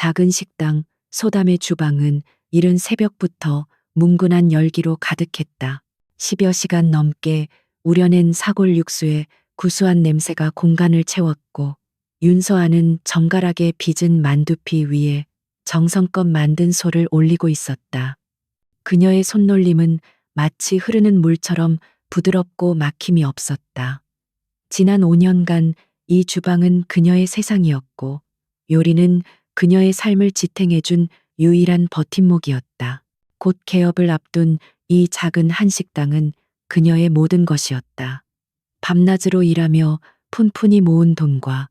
작은 식당, 소담의 주방은 이른 새벽부터 뭉근한 열기로 가득했다. 10여 시간 넘게 우려낸 사골 육수에 구수한 냄새가 공간을 채웠고, 윤서아는 정갈하게 빚은 만두피 위에 정성껏 만든 소를 올리고 있었다. 그녀의 손놀림은 마치 흐르는 물처럼 부드럽고 막힘이 없었다. 지난 5년간 이 주방은 그녀의 세상이었고, 요리는 그녀의 삶을 지탱해준 유일한 버팀목이었다. 곧 개업을 앞둔 이 작은 한식당은 그녀의 모든 것이었다. 밤낮으로 일하며 푼푼히 모은 돈과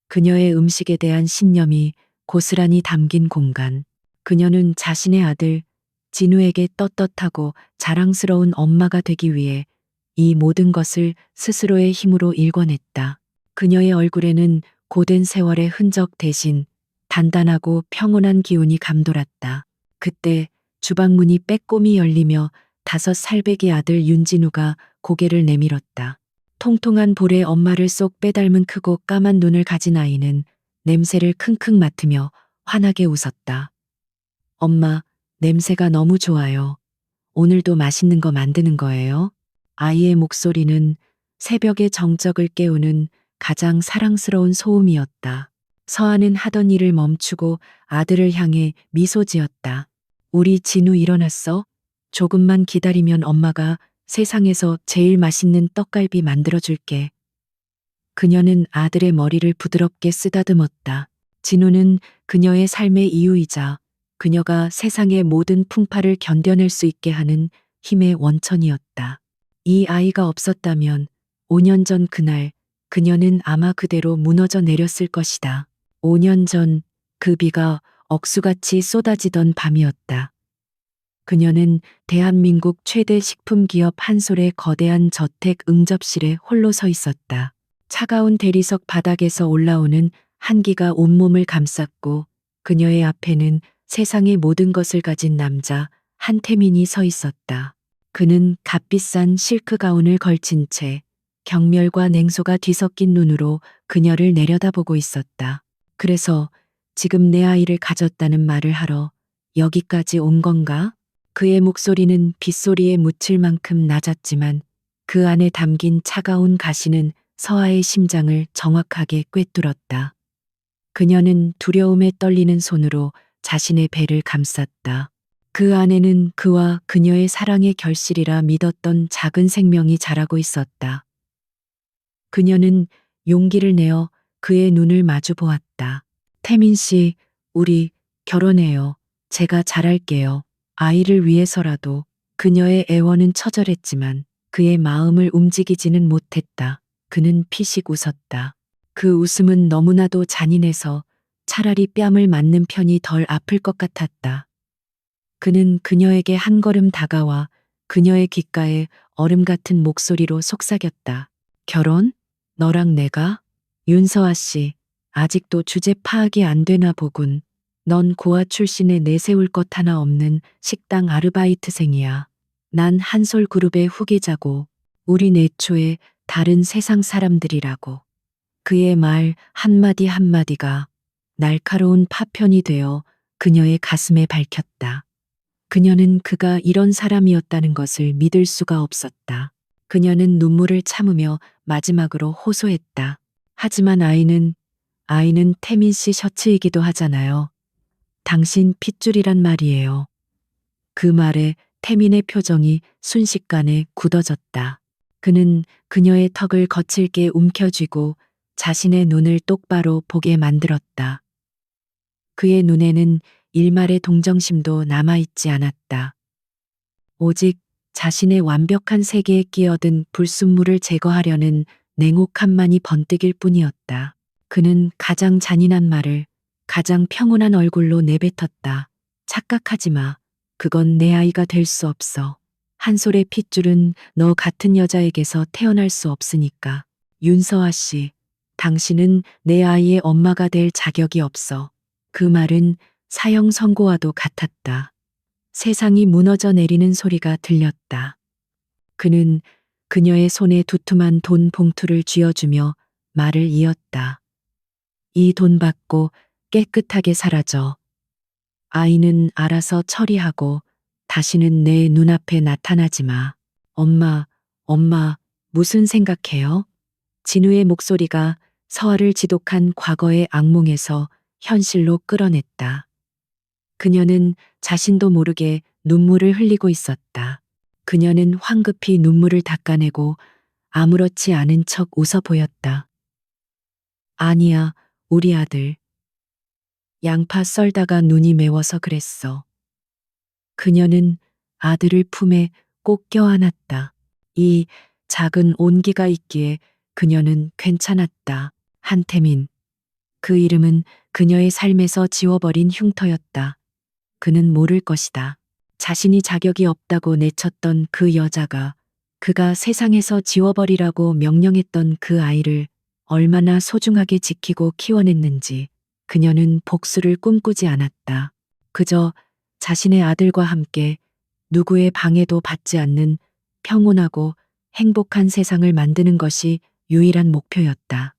그녀의 음식에 대한 신념이 고스란히 담긴 공간. 그녀는 자신의 아들 진우에게 떳떳하고 자랑스러운 엄마가 되기 위해 이 모든 것을 스스로의 힘으로 일궈냈다. 그녀의 얼굴에는 고된 세월의 흔적 대신 단단하고 평온한 기운이 감돌았다. 그때 주방 문이 빼꼼히 열리며 5살배기 아들 윤진우가 고개를 내밀었다. 통통한 볼에 엄마를 쏙 빼닮은 크고 까만 눈을 가진 아이는 냄새를 킁킁 맡으며 환하게 웃었다. 엄마, 냄새가 너무 좋아요. 오늘도 맛있는 거 만드는 거예요? 아이의 목소리는 새벽의 정적을 깨우는 가장 사랑스러운 소음이었다. 서아는 하던 일을 멈추고 아들을 향해 미소 지었다. 우리 진우 일어났어? 조금만 기다리면 엄마가 세상에서 제일 맛있는 떡갈비 만들어줄게. 그녀는 아들의 머리를 부드럽게 쓰다듬었다. 진우는 그녀의 삶의 이유이자 그녀가 세상의 모든 풍파를 견뎌낼 수 있게 하는 힘의 원천이었다. 이 아이가 없었다면 5년 전 그날 그녀는 아마 그대로 무너져 내렸을 것이다. 5년 전 그 비가 억수같이 쏟아지던 밤이었다. 그녀는 대한민국 최대 식품기업 한솔의 거대한 저택 응접실에 홀로 서 있었다. 차가운 대리석 바닥에서 올라오는 한기가 온몸을 감쌌고 그녀의 앞에는 세상의 모든 것을 가진 남자 한태민이 서 있었다. 그는 값비싼 실크 가운을 걸친 채 경멸과 냉소가 뒤섞인 눈으로 그녀를 내려다보고 있었다. 그래서 지금 내 아이를 가졌다는 말을 하러 여기까지 온 건가? 그의 목소리는 빗소리에 묻힐 만큼 낮았지만 그 안에 담긴 차가운 가시는 서아의 심장을 정확하게 꿰뚫었다. 그녀는 두려움에 떨리는 손으로 자신의 배를 감쌌다. 그 안에는 그와 그녀의 사랑의 결실이라 믿었던 작은 생명이 자라고 있었다. 그녀는 용기를 내어 그의 눈을 마주 보았다. 태민 씨, 우리 결혼해요. 제가 잘할게요. 아이를 위해서라도. 그녀의 애원은 처절했지만 그의 마음을 움직이지는 못했다. 그는 피식 웃었다. 그 웃음은 너무나도 잔인해서 차라리 뺨을 맞는 편이 덜 아플 것 같았다. 그는 그녀에게 한 걸음 다가와 그녀의 귓가에 얼음 같은 목소리로 속삭였다. 결혼? 너랑 내가? 윤서아 씨, 아직도 주제 파악이 안 되나 보군. 넌 고아 출신에 내세울 것 하나 없는 식당 아르바이트생이야. 난 한솔그룹의 후계자고 우리 내초에 다른 세상 사람들이라고. 그의 말 한마디 한마디가 날카로운 파편이 되어 그녀의 가슴에 밝혔다. 그녀는 그가 이런 사람이었다는 것을 믿을 수가 없었다. 그녀는 눈물을 참으며 마지막으로 호소했다. 하지만 아이는 태민 씨 셔츠이기도 하잖아요. 당신 핏줄이란 말이에요. 그 말에 태민의 표정이 순식간에 굳어졌다. 그는 그녀의 턱을 거칠게 움켜쥐고 자신의 눈을 똑바로 보게 만들었다. 그의 눈에는 일말의 동정심도 남아있지 않았다. 오직 자신의 완벽한 세계에 끼어든 불순물을 제거하려는 냉혹함만이 번뜩일 뿐이었다. 그는 가장 잔인한 말을 가장 평온한 얼굴로 내뱉었다. 착각하지 마. 그건 내 아이가 될 수 없어. 한솔의 핏줄은 너 같은 여자에게서 태어날 수 없으니까. 윤서아 씨, 당신은 내 아이의 엄마가 될 자격이 없어. 그 말은 사형 선고와도 같았다. 세상이 무너져 내리는 소리가 들렸다. 그는 그녀의 손에 두툼한 돈 봉투를 쥐어주며 말을 이었다. 이 돈 받고 깨끗하게 사라져. 아이는 알아서 처리하고 다시는 내 눈앞에 나타나지 마. 엄마, 엄마, 무슨 생각해요? 진우의 목소리가 서아를 지독한 과거의 악몽에서 현실로 끌어냈다. 그녀는 자신도 모르게 눈물을 흘리고 있었다. 그녀는 황급히 눈물을 닦아내고 아무렇지 않은 척 웃어 보였다. 아니야, 우리 아들. 양파 썰다가 눈이 매워서 그랬어. 그녀는 아들을 품에 꼭 껴안았다. 이 작은 온기가 있기에 그녀는 괜찮았다. 한태민. 그 이름은 그녀의 삶에서 지워버린 흉터였다. 그는 모를 것이다. 자신이 자격이 없다고 내쳤던 그 여자가 그가 세상에서 지워버리라고 명령했던 그 아이를 얼마나 소중하게 지키고 키워냈는지 그녀는 복수를 꿈꾸지 않았다. 그저 자신의 아들과 함께 누구의 방해도 받지 않는 평온하고 행복한 세상을 만드는 것이 유일한 목표였다.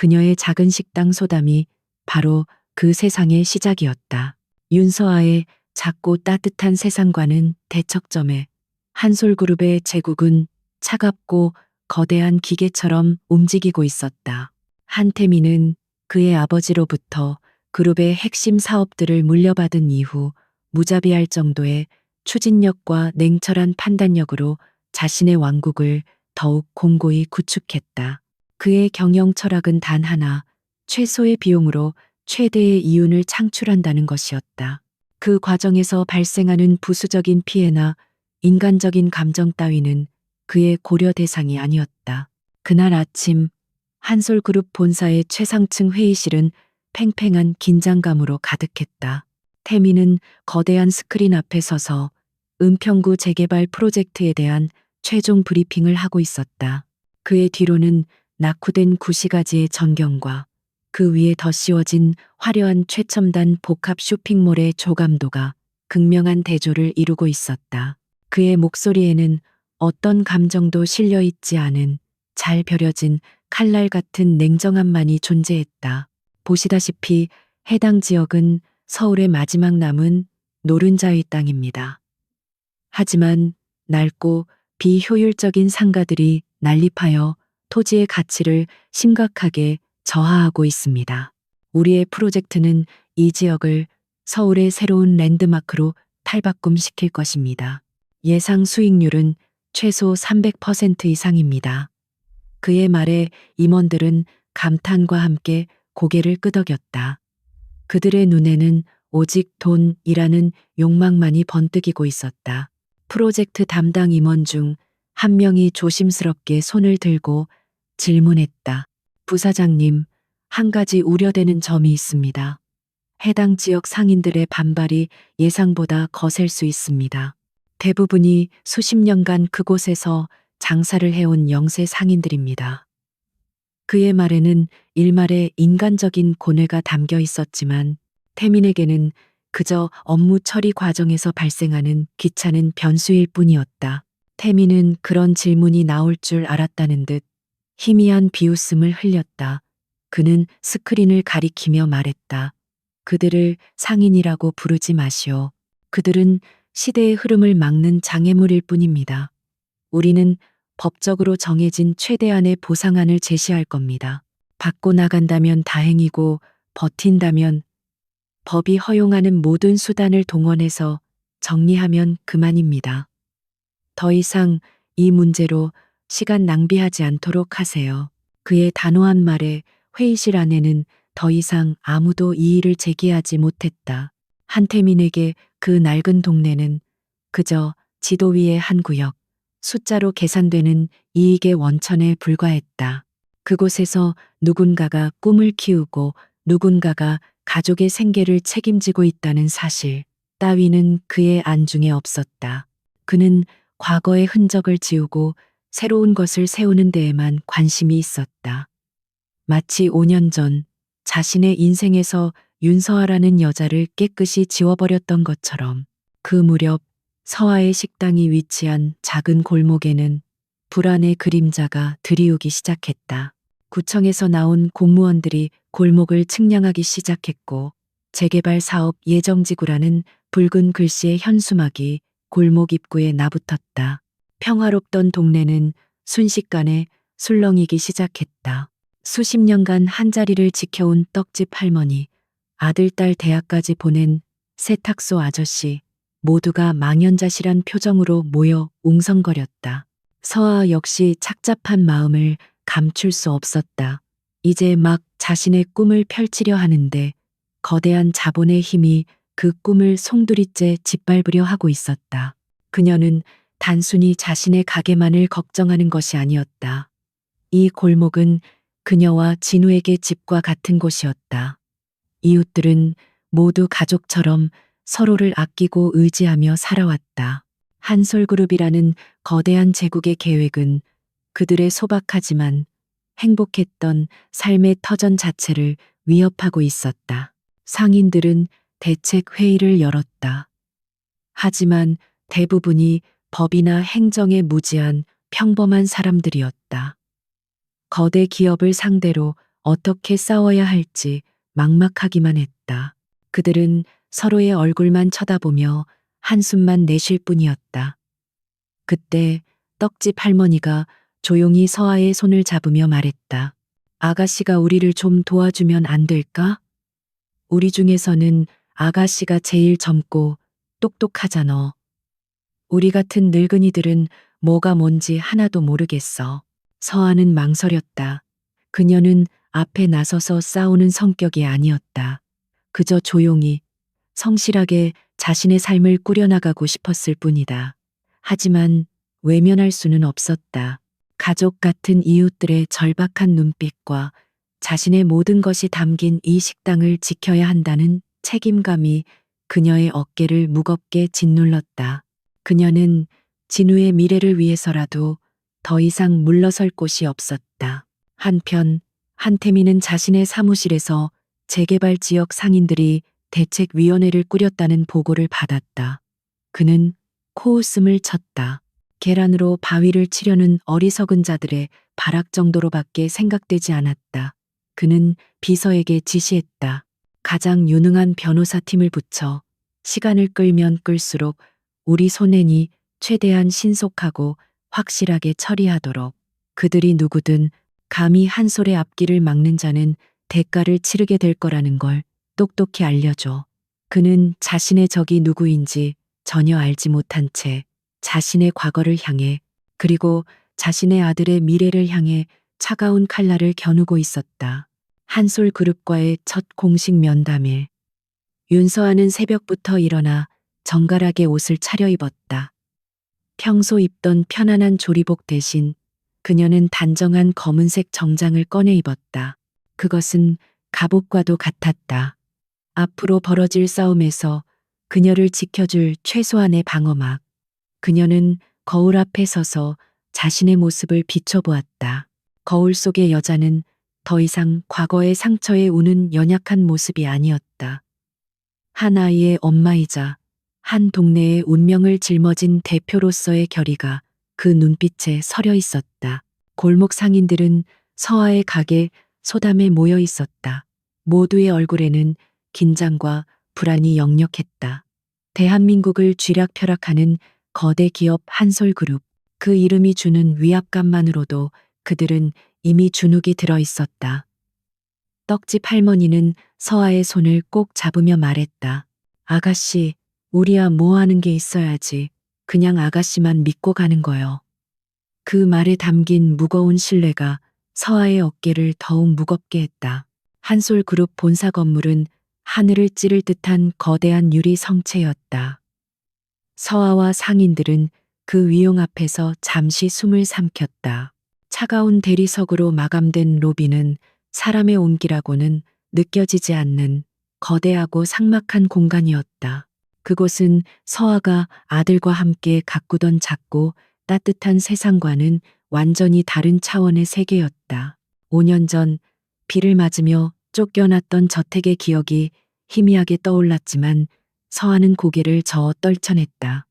그녀의 작은 식당 소담이 바로 그 세상의 시작이었다. 윤서아의 작고 따뜻한 세상과는 대척점에 한솔그룹의 제국은 차갑고 거대한 기계처럼 움직이고 있었다. 한태민은 그의 아버지로부터 그룹의 핵심 사업들을 물려받은 이후 무자비할 정도의 추진력과 냉철한 판단력으로 자신의 왕국을 더욱 공고히 구축했다. 그의 경영 철학은 단 하나, 최소의 비용으로 최대의 이윤을 창출한다는 것이었다. 그 과정에서 발생하는 부수적인 피해나 인간적인 감정 따위는 그의 고려 대상이 아니었다. 그날 아침 한솔그룹 본사의 최상층 회의실은 팽팽한 긴장감으로 가득했다. 태민은 거대한 스크린 앞에 서서 은평구 재개발 프로젝트에 대한 최종 브리핑을 하고 있었다. 그의 뒤로는 낙후된 구시가지의 전경과 그 위에 더 씌워진 화려한 최첨단 복합 쇼핑몰의 조감도가 극명한 대조를 이루고 있었다. 그의 목소리에는 어떤 감정도 실려 있지 않은 잘 벼려진 칼날 같은 냉정함만이 존재했다. 보시다시피 해당 지역은 서울의 마지막 남은 노른자의 땅입니다. 하지만 낡고 비효율적인 상가들이 난립하여 토지의 가치를 심각하게 저하하고 있습니다. 우리의 프로젝트는 이 지역을 서울의 새로운 랜드마크로 탈바꿈시킬 것입니다. 예상 수익률은 최소 300% 이상입니다. 그의 말에 임원들은 감탄과 함께 고개를 끄덕였다. 그들의 눈에는 오직 돈이라는 욕망만이 번뜩이고 있었다. 프로젝트 담당 임원 중 한 명이 조심스럽게 손을 들고 질문했다. 부사장님, 한 가지 우려되는 점이 있습니다. 해당 지역 상인들의 반발이 예상보다 거셀 수 있습니다. 대부분이 수십 년간 그곳에서 장사를 해온 영세 상인들입니다. 그의 말에는 일말의 인간적인 고뇌가 담겨 있었지만 태민에게는 그저 업무 처리 과정에서 발생하는 귀찮은 변수일 뿐이었다. 태민은 그런 질문이 나올 줄 알았다는 듯 희미한 비웃음을 흘렸다. 그는 스크린을 가리키며 말했다. 그들을 상인이라고 부르지 마시오. 그들은 시대의 흐름을 막는 장애물일 뿐입니다. 우리는 법적으로 정해진 최대한의 보상안을 제시할 겁니다. 받고 나간다면 다행이고 버틴다면 법이 허용하는 모든 수단을 동원해서 정리하면 그만입니다. 더 이상 이 문제로 시간 낭비하지 않도록 하세요. 그의 단호한 말에 회의실 안에는 더 이상 아무도 이의를 제기하지 못했다. 한태민에게 그 낡은 동네는 그저 지도 위의 한 구역, 숫자로 계산되는 이익의 원천에 불과했다. 그곳에서 누군가가 꿈을 키우고 누군가가 가족의 생계를 책임지고 있다는 사실 따위는 그의 안중에 없었다. 그는 과거의 흔적을 지우고 새로운 것을 세우는 데에만 관심이 있었다. 마치 5년 전 자신의 인생에서 윤서아라는 여자를 깨끗이 지워버렸던 것처럼 그 무렵 서아의 식당이 위치한 작은 골목에는 불안의 그림자가 드리우기 시작했다. 구청에서 나온 공무원들이 골목을 측량하기 시작했고 재개발 사업 예정지구라는 붉은 글씨의 현수막이 골목 입구에 나붙었다. 평화롭던 동네는 순식간에 술렁이기 시작했다. 수십 년간 한자리를 지켜온 떡집 할머니, 아들, 딸 대학까지 보낸 세탁소 아저씨, 모두가 망연자실한 표정으로 모여 웅성거렸다. 서아 역시 착잡한 마음을 감출 수 없었다. 이제 막 자신의 꿈을 펼치려 하는데 거대한 자본의 힘이 그 꿈을 송두리째 짓밟으려 하고 있었다. 그녀는 단순히 자신의 가게만을 걱정하는 것이 아니었다. 이 골목은 그녀와 진우에게 집과 같은 곳이었다. 이웃들은 모두 가족처럼 서로를 아끼고 의지하며 살아왔다. 한솔그룹이라는 거대한 제국의 계획은 그들의 소박하지만 행복했던 삶의 터전 자체를 위협하고 있었다. 상인들은 대책 회의를 열었다. 하지만 대부분이 법이나 행정에 무지한 평범한 사람들이었다. 거대 기업을 상대로 어떻게 싸워야 할지 막막하기만 했다. 그들은 서로의 얼굴만 쳐다보며 한숨만 내쉴 뿐이었다. 그때 떡집 할머니가 조용히 서아의 손을 잡으며 말했다. 아가씨가 우리를 좀 도와주면 안 될까? 우리 중에서는 아가씨가 제일 젊고 똑똑하잖아. 우리 같은 늙은이들은 뭐가 뭔지 하나도 모르겠어. 서아는 망설였다. 그녀는 앞에 나서서 싸우는 성격이 아니었다. 그저 조용히, 성실하게 자신의 삶을 꾸려나가고 싶었을 뿐이다. 하지만 외면할 수는 없었다. 가족 같은 이웃들의 절박한 눈빛과 자신의 모든 것이 담긴 이 식당을 지켜야 한다는 책임감이 그녀의 어깨를 무겁게 짓눌렀다. 그녀는 진우의 미래를 위해서라도 더 이상 물러설 곳이 없었다. 한편 한태민은 자신의 사무실에서 재개발 지역 상인들이 대책위원회를 꾸렸다는 보고를 받았다. 그는 코웃음을 쳤다. 계란으로 바위를 치려는 어리석은 자들의 발악 정도로밖에 생각되지 않았다. 그는 비서에게 지시했다. 가장 유능한 변호사팀을 붙여 시간을 끌면 끌수록 우리 손해니 최대한 신속하고 확실하게 처리하도록. 그들이 누구든 감히 한솔의 앞길을 막는 자는 대가를 치르게 될 거라는 걸 똑똑히 알려줘. 그는 자신의 적이 누구인지 전혀 알지 못한 채 자신의 과거를 향해 그리고 자신의 아들의 미래를 향해 차가운 칼날을 겨누고 있었다. 한솔 그룹과의 첫 공식 면담일. 윤서아는 새벽부터 일어나 정갈하게 옷을 차려입었다. 평소 입던 편안한 조리복 대신 그녀는 단정한 검은색 정장을 꺼내 입었다. 그것은 갑옷과도 같았다. 앞으로 벌어질 싸움에서 그녀를 지켜줄 최소한의 방어막. 그녀는 거울 앞에 서서 자신의 모습을 비춰보았다. 거울 속의 여자는 더 이상 과거의 상처에 우는 연약한 모습이 아니었다. 한 아이의 엄마이자 한 동네의 운명을 짊어진 대표로서의 결의가 그 눈빛에 서려 있었다. 골목 상인들은 서아의 가게 소담에 모여 있었다. 모두의 얼굴에는 긴장과 불안이 역력했다. 대한민국을 쥐락펴락하는 거대 기업 한솔그룹. 그 이름이 주는 위압감만으로도 그들은 이미 주눅이 들어 있었다. 떡집 할머니는 서아의 손을 꼭 잡으며 말했다. 아가씨, 우리야 뭐 하는 게 있어야지. 그냥 아가씨만 믿고 가는 거요. 그 말에 담긴 무거운 신뢰가 서아의 어깨를 더욱 무겁게 했다. 한솔그룹 본사 건물은 하늘을 찌를 듯한 거대한 유리 성체였다. 서아와 상인들은 그 위용 앞에서 잠시 숨을 삼켰다. 차가운 대리석으로 마감된 로비는 사람의 온기라고는 느껴지지 않는 거대하고 삭막한 공간이었다. 그곳은 서아가 아들과 함께 가꾸던 작고 따뜻한 세상과는 완전히 다른 차원의 세계였다. 5년 전 비를 맞으며 쫓겨났던 저택의 기억이 희미하게 떠올랐지만 서아는 고개를 저어 떨쳐냈다.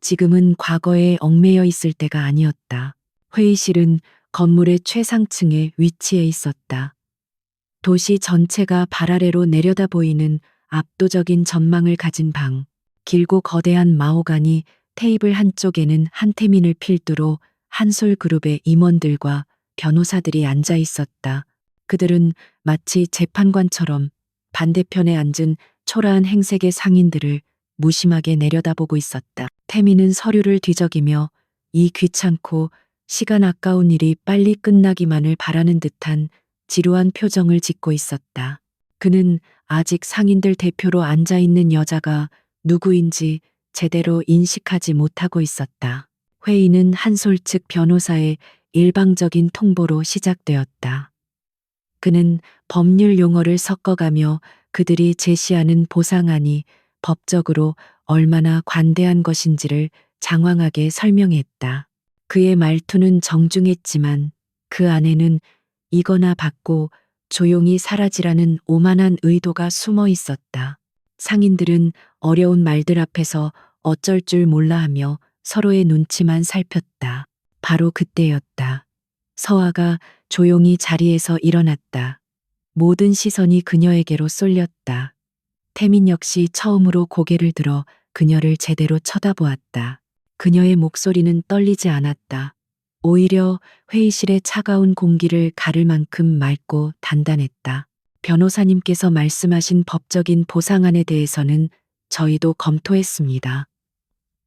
지금은 과거에 얽매여 있을 때가 아니었다. 회의실은 건물의 최상층에 위치해 있었다. 도시 전체가 발 아래로 내려다 보이는 압도적인 전망을 가진 방. 길고 거대한 마호가니 테이블 한쪽에는 한태민을 필두로 한솔그룹의 임원들과 변호사들이 앉아 있었다. 그들은 마치 재판관처럼 반대편에 앉은 초라한 행색의 상인들을 무심하게 내려다보고 있었다. 태민은 서류를 뒤적이며 이 귀찮고 시간 아까운 일이 빨리 끝나기만을 바라는 듯한 지루한 표정을 짓고 있었다. 그는 아직 상인들 대표로 앉아 있는 여자가 누구인지 제대로 인식하지 못하고 있었다. 회의는 한솔 측 변호사의 일방적인 통보로 시작되었다. 그는 법률 용어를 섞어가며 그들이 제시하는 보상안이 법적으로 얼마나 관대한 것인지를 장황하게 설명했다. 그의 말투는 정중했지만 그 안에는 이거나 받고 조용히 사라지라는 오만한 의도가 숨어 있었다. 상인들은 어려운 말들 앞에서 어쩔 줄 몰라 하며 서로의 눈치만 살폈다. 바로 그때였다. 서아가 조용히 자리에서 일어났다. 모든 시선이 그녀에게로 쏠렸다. 태민 역시 처음으로 고개를 들어 그녀를 제대로 쳐다보았다. 그녀의 목소리는 떨리지 않았다. 오히려 회의실의 차가운 공기를 가를 만큼 맑고 단단했다. 변호사님께서 말씀하신 법적인 보상안에 대해서는 저희도 검토했습니다.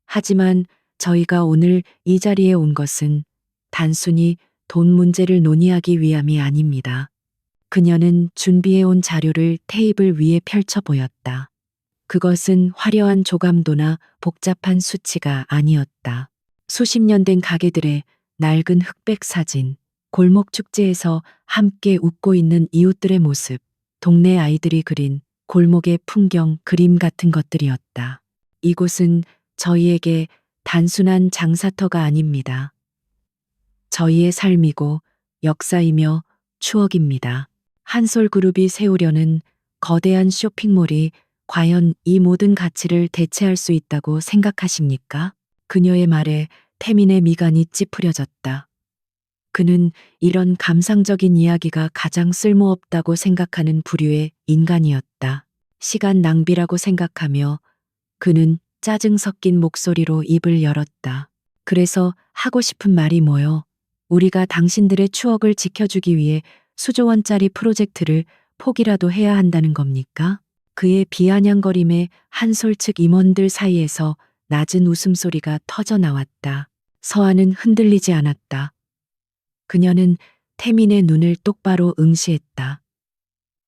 하지만 저희가 오늘 이 자리에 온 것은 단순히 돈 문제를 논의하기 위함이 아닙니다. 그녀는 준비해온 자료를 테이블 위에 펼쳐 보였다. 그것은 화려한 조감도나 복잡한 수치가 아니었다. 수십 년 된 가게들의 낡은 흑백 사진, 골목 축제에서 함께 웃고 있는 이웃들의 모습, 동네 아이들이 그린 골목의 풍경, 그림 같은 것들이었다. 이곳은 저희에게 단순한 장사터가 아닙니다. 저희의 삶이고 역사이며 추억입니다. 한솔그룹이 세우려는 거대한 쇼핑몰이 과연 이 모든 가치를 대체할 수 있다고 생각하십니까? 그녀의 말에 태민의 미간이 찌푸려졌다. 그는 이런 감상적인 이야기가 가장 쓸모없다고 생각하는 부류의 인간이었다. 시간 낭비라고 생각하며 그는 짜증 섞인 목소리로 입을 열었다. 그래서 하고 싶은 말이 뭐요? 우리가 당신들의 추억을 지켜주기 위해 수조 원짜리 프로젝트를 포기라도 해야 한다는 겁니까? 그의 비아냥거림에 한솔 측 임원들 사이에서 낮은 웃음소리가 터져 나왔다. 서아는 흔들리지 않았다. 그녀는 태민의 눈을 똑바로 응시했다.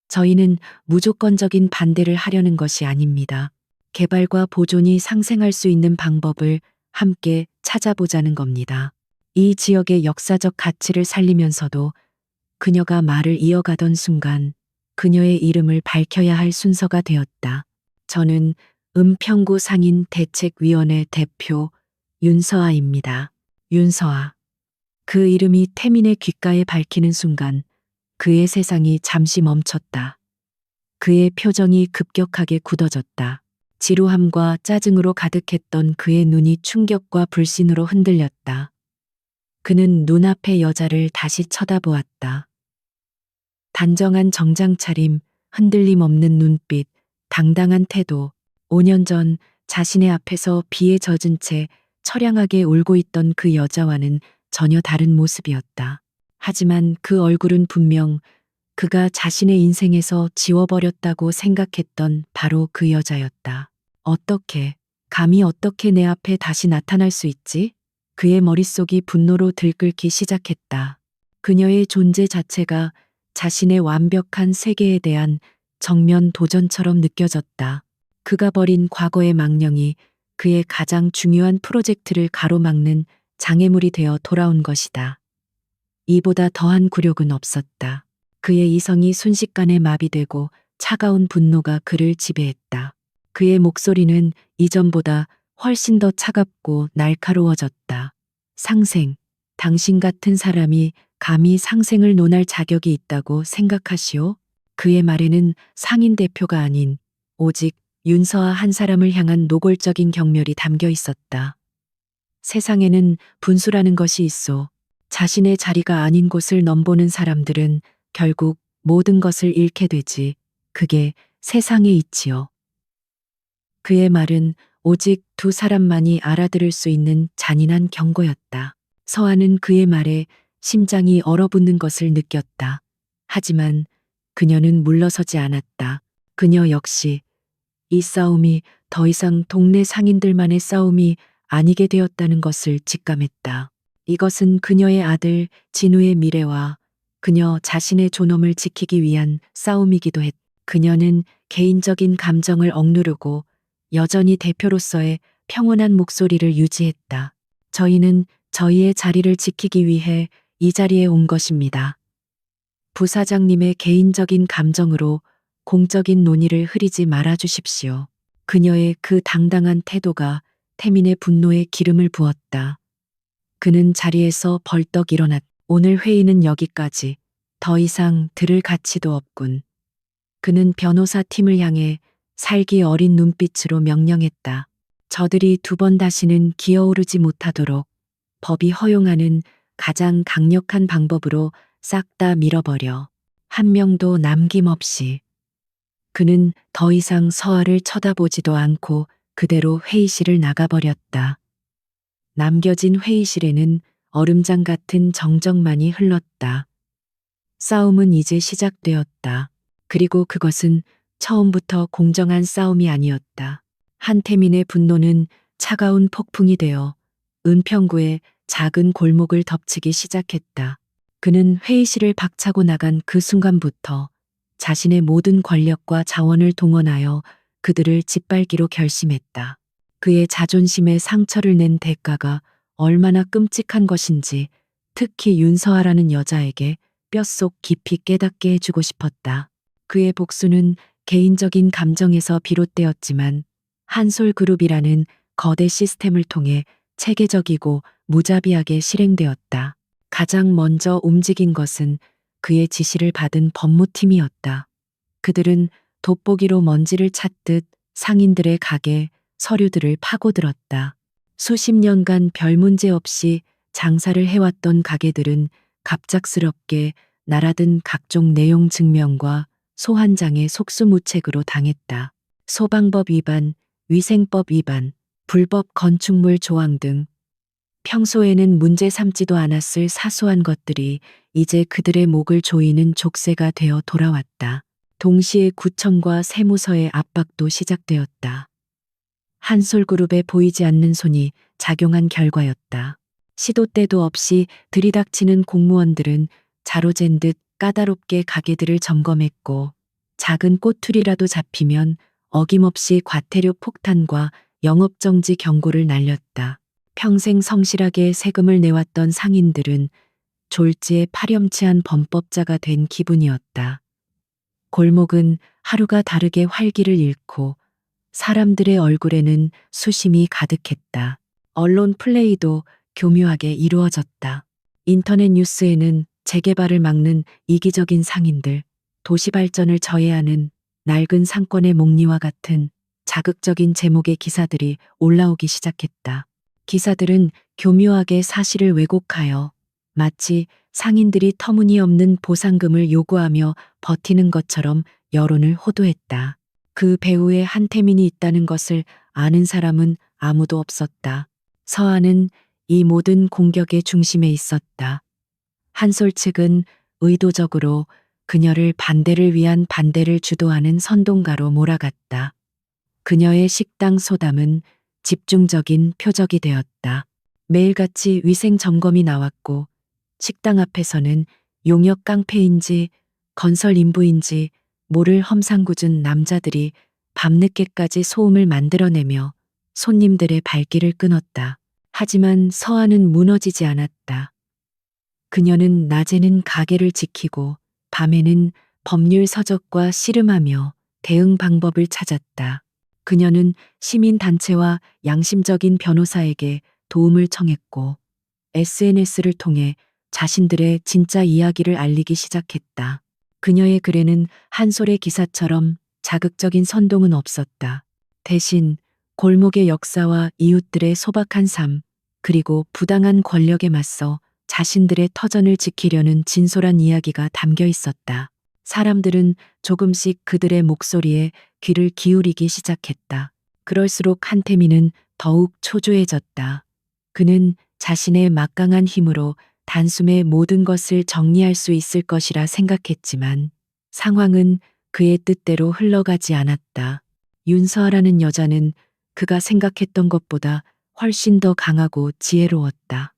저희는 무조건적인 반대를 하려는 것이 아닙니다. 개발과 보존이 상생할 수 있는 방법을 함께 찾아보자는 겁니다. 이 지역의 역사적 가치를 살리면서도 그녀가 말을 이어가던 순간 그녀의 이름을 밝혀야 할 순서가 되었다. 저는 은평구 상인 대책위원회 대표 윤서아입니다. 윤서아. 그 이름이 태민의 귓가에 밝히는 순간 그의 세상이 잠시 멈췄다. 그의 표정이 급격하게 굳어졌다. 지루함과 짜증으로 가득했던 그의 눈이 충격과 불신으로 흔들렸다. 그는 눈앞의 여자를 다시 쳐다보았다. 단정한 정장 차림, 흔들림 없는 눈빛, 당당한 태도. 5년 전 자신의 앞에서 비에 젖은 채 처량하게 울고 있던 그 여자와는 전혀 다른 모습이었다. 하지만 그 얼굴은 분명 그가 자신의 인생에서 지워버렸다고 생각했던 바로 그 여자였다. 감히 어떻게 내 앞에 다시 나타날 수 있지? 그의 머릿속이 분노로 들끓기 시작했다. 그녀의 존재 자체가 자신의 완벽한 세계에 대한 정면 도전처럼 느껴졌다. 그가 버린 과거의 망령이 그의 가장 중요한 프로젝트를 가로막는 장애물이 되어 돌아온 것이다. 이보다 더한 굴욕은 없었다. 그의 이성이 순식간에 마비되고 차가운 분노가 그를 지배했다. 그의 목소리는 이전보다 훨씬 더 차갑고 날카로워졌다. 상생, 당신 같은 사람이 감히 상생을 논할 자격이 있다고 생각하시오? 그의 말에는 상인 대표가 아닌 오직 윤서아 한 사람을 향한 노골적인 경멸이 담겨 있었다. 세상에는 분수라는 것이 있어. 자신의 자리가 아닌 곳을 넘보는 사람들은 결국 모든 것을 잃게 되지. 그게 세상의 이치요. 그의 말은 오직 두 사람만이 알아들을 수 있는 잔인한 경고였다. 서한은 그의 말에 심장이 얼어붙는 것을 느꼈다. 하지만 그녀는 물러서지 않았다. 그녀 역시 이 싸움이 더 이상 동네 상인들만의 싸움이 아니게 되었다는 것을 직감했다. 이것은 그녀의 아들 진우의 미래와 그녀 자신의 존엄을 지키기 위한 싸움이기도 했다. 그녀는 개인적인 감정을 억누르고 여전히 대표로서의 평온한 목소리를 유지했다. 저희는 저희의 자리를 지키기 위해 이 자리에 온 것입니다. 부사장님의 개인적인 감정으로 공적인 논의를 흐리지 말아 주십시오. 그녀의 그 당당한 태도가 태민의 분노에 기름을 부었다. 그는 자리에서 벌떡 일어났다. 오늘 회의는 여기까지. 더 이상 들을 가치도 없군. 그는 변호사 팀을 향해 살기 어린 눈빛으로 명령했다. 저들이 두 번 다시는 기어오르지 못하도록 법이 허용하는 가장 강력한 방법으로 싹 다 밀어버려. 한 명도 남김없이. 그는 더 이상 서아를 쳐다보지도 않고 그대로 회의실을 나가버렸다. 남겨진 회의실에는 얼음장 같은 정적만이 흘렀다. 싸움은 이제 시작되었다. 그리고 그것은 처음부터 공정한 싸움이 아니었다. 한태민의 분노는 차가운 폭풍이 되어 은평구의 작은 골목을 덮치기 시작했다. 그는 회의실을 박차고 나간 그 순간부터 자신의 모든 권력과 자원을 동원하여 그들을 짓밟기로 결심했다. 그의 자존심에 상처를 낸 대가가 얼마나 끔찍한 것인지 특히 윤서아라는 여자에게 뼛속 깊이 깨닫게 해주고 싶었다. 그의 복수는 개인적인 감정에서 비롯되었지만 한솔그룹이라는 거대 시스템을 통해 체계적이고 무자비하게 실행되었다. 가장 먼저 움직인 것은 그의 지시를 받은 법무팀이었다. 그들은 돋보기로 먼지를 찾듯 상인들의 가게, 서류들을 파고들었다. 수십 년간 별 문제 없이 장사를 해왔던 가게들은 갑작스럽게 날아든 각종 내용 증명과 소환장의 속수무책으로 당했다. 소방법 위반, 위생법 위반, 불법 건축물 조항 등 평소에는 문제 삼지도 않았을 사소한 것들이 이제 그들의 목을 조이는 족쇄가 되어 돌아왔다. 동시에 구청과 세무서의 압박도 시작되었다. 한솔그룹에 보이지 않는 손이 작용한 결과였다. 시도 때도 없이 들이닥치는 공무원들은 자로잰 듯 까다롭게 가게들을 점검했고 작은 꼬투리라도 잡히면 어김없이 과태료 폭탄과 영업정지 경고를 날렸다. 평생 성실하게 세금을 내왔던 상인들은 졸지에 파렴치한 범법자가 된 기분이었다. 골목은 하루가 다르게 활기를 잃고 사람들의 얼굴에는 수심이 가득했다. 언론 플레이도 교묘하게 이루어졌다. 인터넷 뉴스에는 재개발을 막는 이기적인 상인들, 도시 발전을 저해하는 낡은 상권의 목리와 같은 자극적인 제목의 기사들이 올라오기 시작했다. 기사들은 교묘하게 사실을 왜곡하여 마치 상인들이 터무니없는 보상금을 요구하며 버티는 것처럼 여론을 호도했다. 그 배후에 한태민이 있다는 것을 아는 사람은 아무도 없었다. 서한은 이 모든 공격의 중심에 있었다. 한솔 측은 의도적으로 그녀를 반대를 위한 반대를 주도하는 선동가로 몰아갔다. 그녀의 식당 소담은 집중적인 표적이 되었다. 매일같이 위생 점검이 나왔고 식당 앞에서는 용역 깡패인지 건설 인부인지 모를 험상궂은 남자들이 밤늦게까지 소음을 만들어내며 손님들의 발길을 끊었다. 하지만 서한은 무너지지 않았다. 그녀는 낮에는 가게를 지키고 밤에는 법률 서적과 씨름하며 대응 방법을 찾았다. 그녀는 시민단체와 양심적인 변호사에게 도움을 청했고 SNS를 통해 자신들의 진짜 이야기를 알리기 시작했다. 그녀의 글에는 한솔의 기사처럼 자극적인 선동은 없었다. 대신 골목의 역사와 이웃들의 소박한 삶, 그리고 부당한 권력에 맞서 자신들의 터전을 지키려는 진솔한 이야기가 담겨 있었다. 사람들은 조금씩 그들의 목소리에 귀를 기울이기 시작했다. 그럴수록 한태민은 더욱 초조해졌다. 그는 자신의 막강한 힘으로 단숨에 모든 것을 정리할 수 있을 것이라 생각했지만 상황은 그의 뜻대로 흘러가지 않았다. 윤서아라는 여자는 그가 생각했던 것보다 훨씬 더 강하고 지혜로웠다.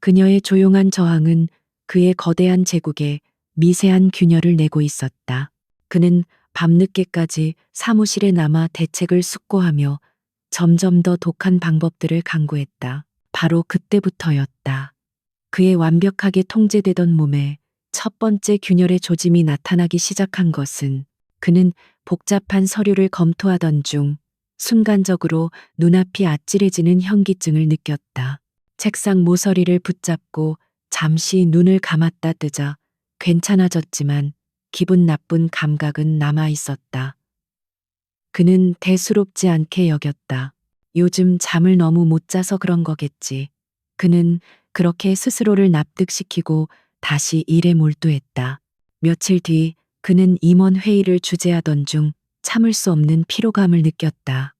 그녀의 조용한 저항은 그의 거대한 제국에 미세한 균열을 내고 있었다. 그는 밤늦게까지 사무실에 남아 대책을 숙고하며 점점 더 독한 방법들을 강구했다. 바로 그때부터였다. 그의 완벽하게 통제되던 몸에 첫 번째 균열의 조짐이 나타나기 시작한 것은 그는 복잡한 서류를 검토하던 중 순간적으로 눈앞이 아찔해지는 현기증을 느꼈다. 책상 모서리를 붙잡고 잠시 눈을 감았다 뜨자 괜찮아졌지만 기분 나쁜 감각은 남아 있었다. 그는 대수롭지 않게 여겼다. 요즘 잠을 너무 못 자서 그런 거겠지. 그는 그렇게 스스로를 납득시키고 다시 일에 몰두했다. 며칠 뒤 그는 임원 회의를 주재하던 중 참을 수 없는 피로감을 느꼈다.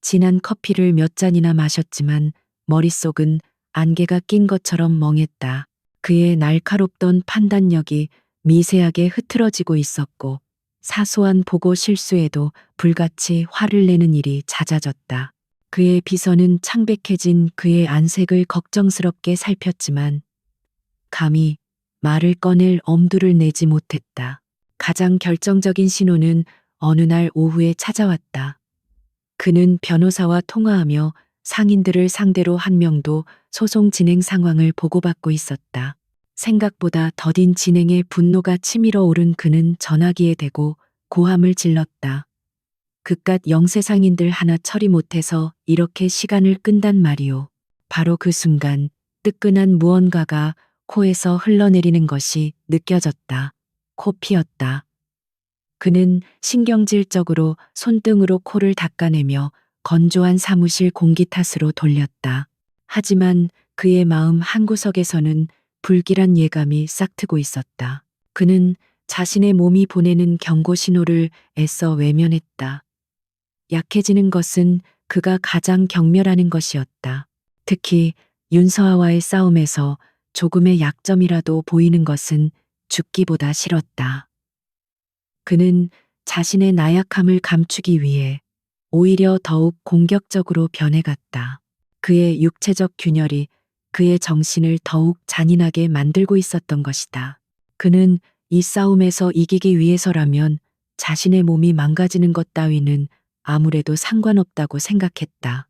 진한 커피를 몇 잔이나 마셨지만 머릿속은 안개가 낀 것처럼 멍했다. 그의 날카롭던 판단력이 미세하게 흐트러지고 있었고 사소한 보고 실수에도 불같이 화를 내는 일이 잦아졌다. 그의 비서는 창백해진 그의 안색을 걱정스럽게 살폈지만 감히 말을 꺼낼 엄두를 내지 못했다. 가장 결정적인 신호는 어느 날 오후에 찾아왔다. 그는 변호사와 통화하며 상인들을 상대로 한 명도 소송 진행 상황을 보고받고 있었다. 생각보다 더딘 진행에 분노가 치밀어 오른 그는 전화기에 대고 고함을 질렀다. 그깟 영세 상인들 하나 처리 못해서 이렇게 시간을 끈단 말이오. 바로 그 순간 뜨끈한 무언가가 코에서 흘러내리는 것이 느껴졌다. 코피였다. 그는 신경질적으로 손등으로 코를 닦아내며 건조한 사무실 공기 탓으로 돌렸다. 하지만 그의 마음 한구석에서는 불길한 예감이 싹트고 있었다. 그는 자신의 몸이 보내는 경고 신호를 애써 외면했다. 약해지는 것은 그가 가장 경멸하는 것이었다. 특히 윤서아와의 싸움에서 조금의 약점이라도 보이는 것은 죽기보다 싫었다. 그는 자신의 나약함을 감추기 위해 오히려 더욱 공격적으로 변해갔다. 그의 육체적 균열이 그의 정신을 더욱 잔인하게 만들고 있었던 것이다. 그는 이 싸움에서 이기기 위해서라면 자신의 몸이 망가지는 것 따위는 아무래도 상관없다고 생각했다.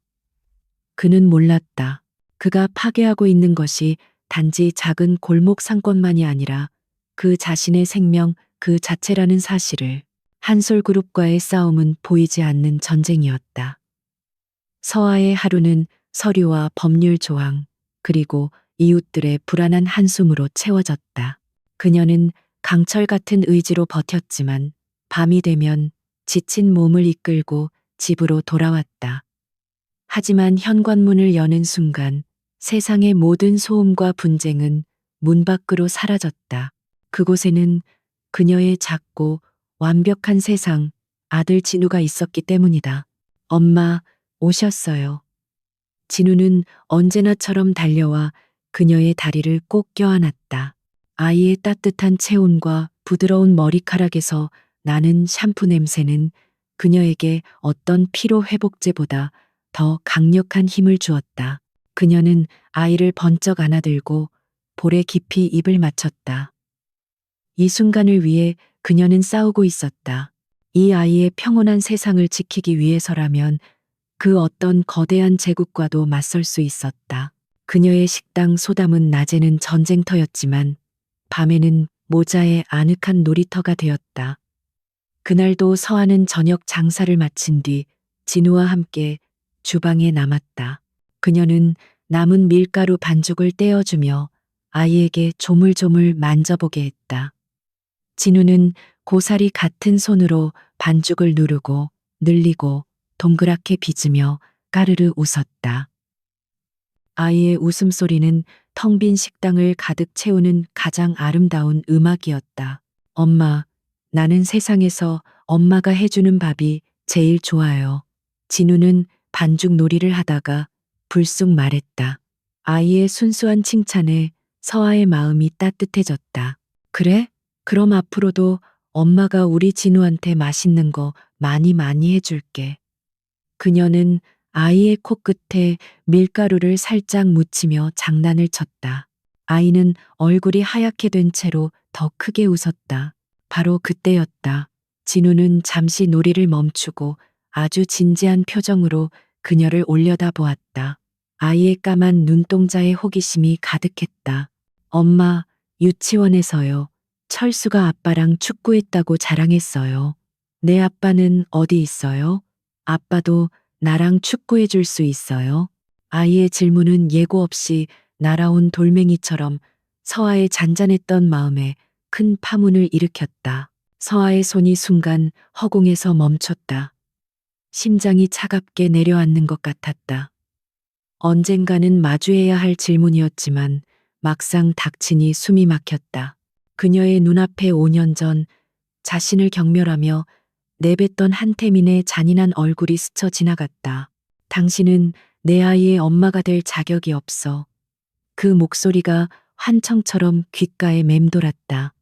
그는 몰랐다. 그가 파괴하고 있는 것이 단지 작은 골목 상권만이 아니라 그 자신의 생명 그 자체라는 사실을. 한솔그룹과의 싸움은 보이지 않는 전쟁이었다. 서아의 하루는 서류와 법률 조항, 그리고 이웃들의 불안한 한숨으로 채워졌다. 그녀는 강철 같은 의지로 버텼지만 밤이 되면 지친 몸을 이끌고 집으로 돌아왔다. 하지만 현관문을 여는 순간 세상의 모든 소음과 분쟁은 문 밖으로 사라졌다. 그곳에는 그녀의 작고 완벽한 세상, 아들 진우가 있었기 때문이다. 엄마, 오셨어요. 진우는 언제나처럼 달려와 그녀의 다리를 꼭 껴안았다. 아이의 따뜻한 체온과 부드러운 머리카락에서 나는 샴푸 냄새는 그녀에게 어떤 피로 회복제보다 더 강력한 힘을 주었다. 그녀는 아이를 번쩍 안아들고 볼에 깊이 입을 맞췄다. 이 순간을 위해 그녀는 싸우고 있었다. 이 아이의 평온한 세상을 지키기 위해서라면 그 어떤 거대한 제국과도 맞설 수 있었다. 그녀의 식당 소담은 낮에는 전쟁터였지만 밤에는 모자의 아늑한 놀이터가 되었다. 그날도 서아는 저녁 장사를 마친 뒤 진우와 함께 주방에 남았다. 그녀는 남은 밀가루 반죽을 떼어주며 아이에게 조물조물 만져보게 했다. 진우는 고사리 같은 손으로 반죽을 누르고 늘리고 동그랗게 빚으며 까르르 웃었다. 아이의 웃음소리는 텅 빈 식당을 가득 채우는 가장 아름다운 음악이었다. 엄마, 나는 세상에서 엄마가 해주는 밥이 제일 좋아요. 진우는 반죽 놀이를 하다가 불쑥 말했다. 아이의 순수한 칭찬에 서아의 마음이 따뜻해졌다. 그래? 그럼 앞으로도 엄마가 우리 진우한테 맛있는 거 많이 많이 해줄게. 그녀는 아이의 코끝에 밀가루를 살짝 묻히며 장난을 쳤다. 아이는 얼굴이 하얗게 된 채로 더 크게 웃었다. 바로 그때였다. 진우는 잠시 놀이를 멈추고 아주 진지한 표정으로 그녀를 올려다보았다. 아이의 까만 눈동자에 호기심이 가득했다. 엄마, 유치원에서요. 철수가 아빠랑 축구했다고 자랑했어요. 내 아빠는 어디 있어요? 아빠도 나랑 축구해 줄 수 있어요? 아이의 질문은 예고 없이 날아온 돌멩이처럼 서아의 잔잔했던 마음에 큰 파문을 일으켰다. 서아의 손이 순간 허공에서 멈췄다. 심장이 차갑게 내려앉는 것 같았다. 언젠가는 마주해야 할 질문이었지만 막상 닥치니 숨이 막혔다. 그녀의 눈앞에 5년 전 자신을 경멸하며 내뱉던 한태민의 잔인한 얼굴이 스쳐 지나갔다. 당신은 내 아이의 엄마가 될 자격이 없어. 그 목소리가 환청처럼 귓가에 맴돌았다.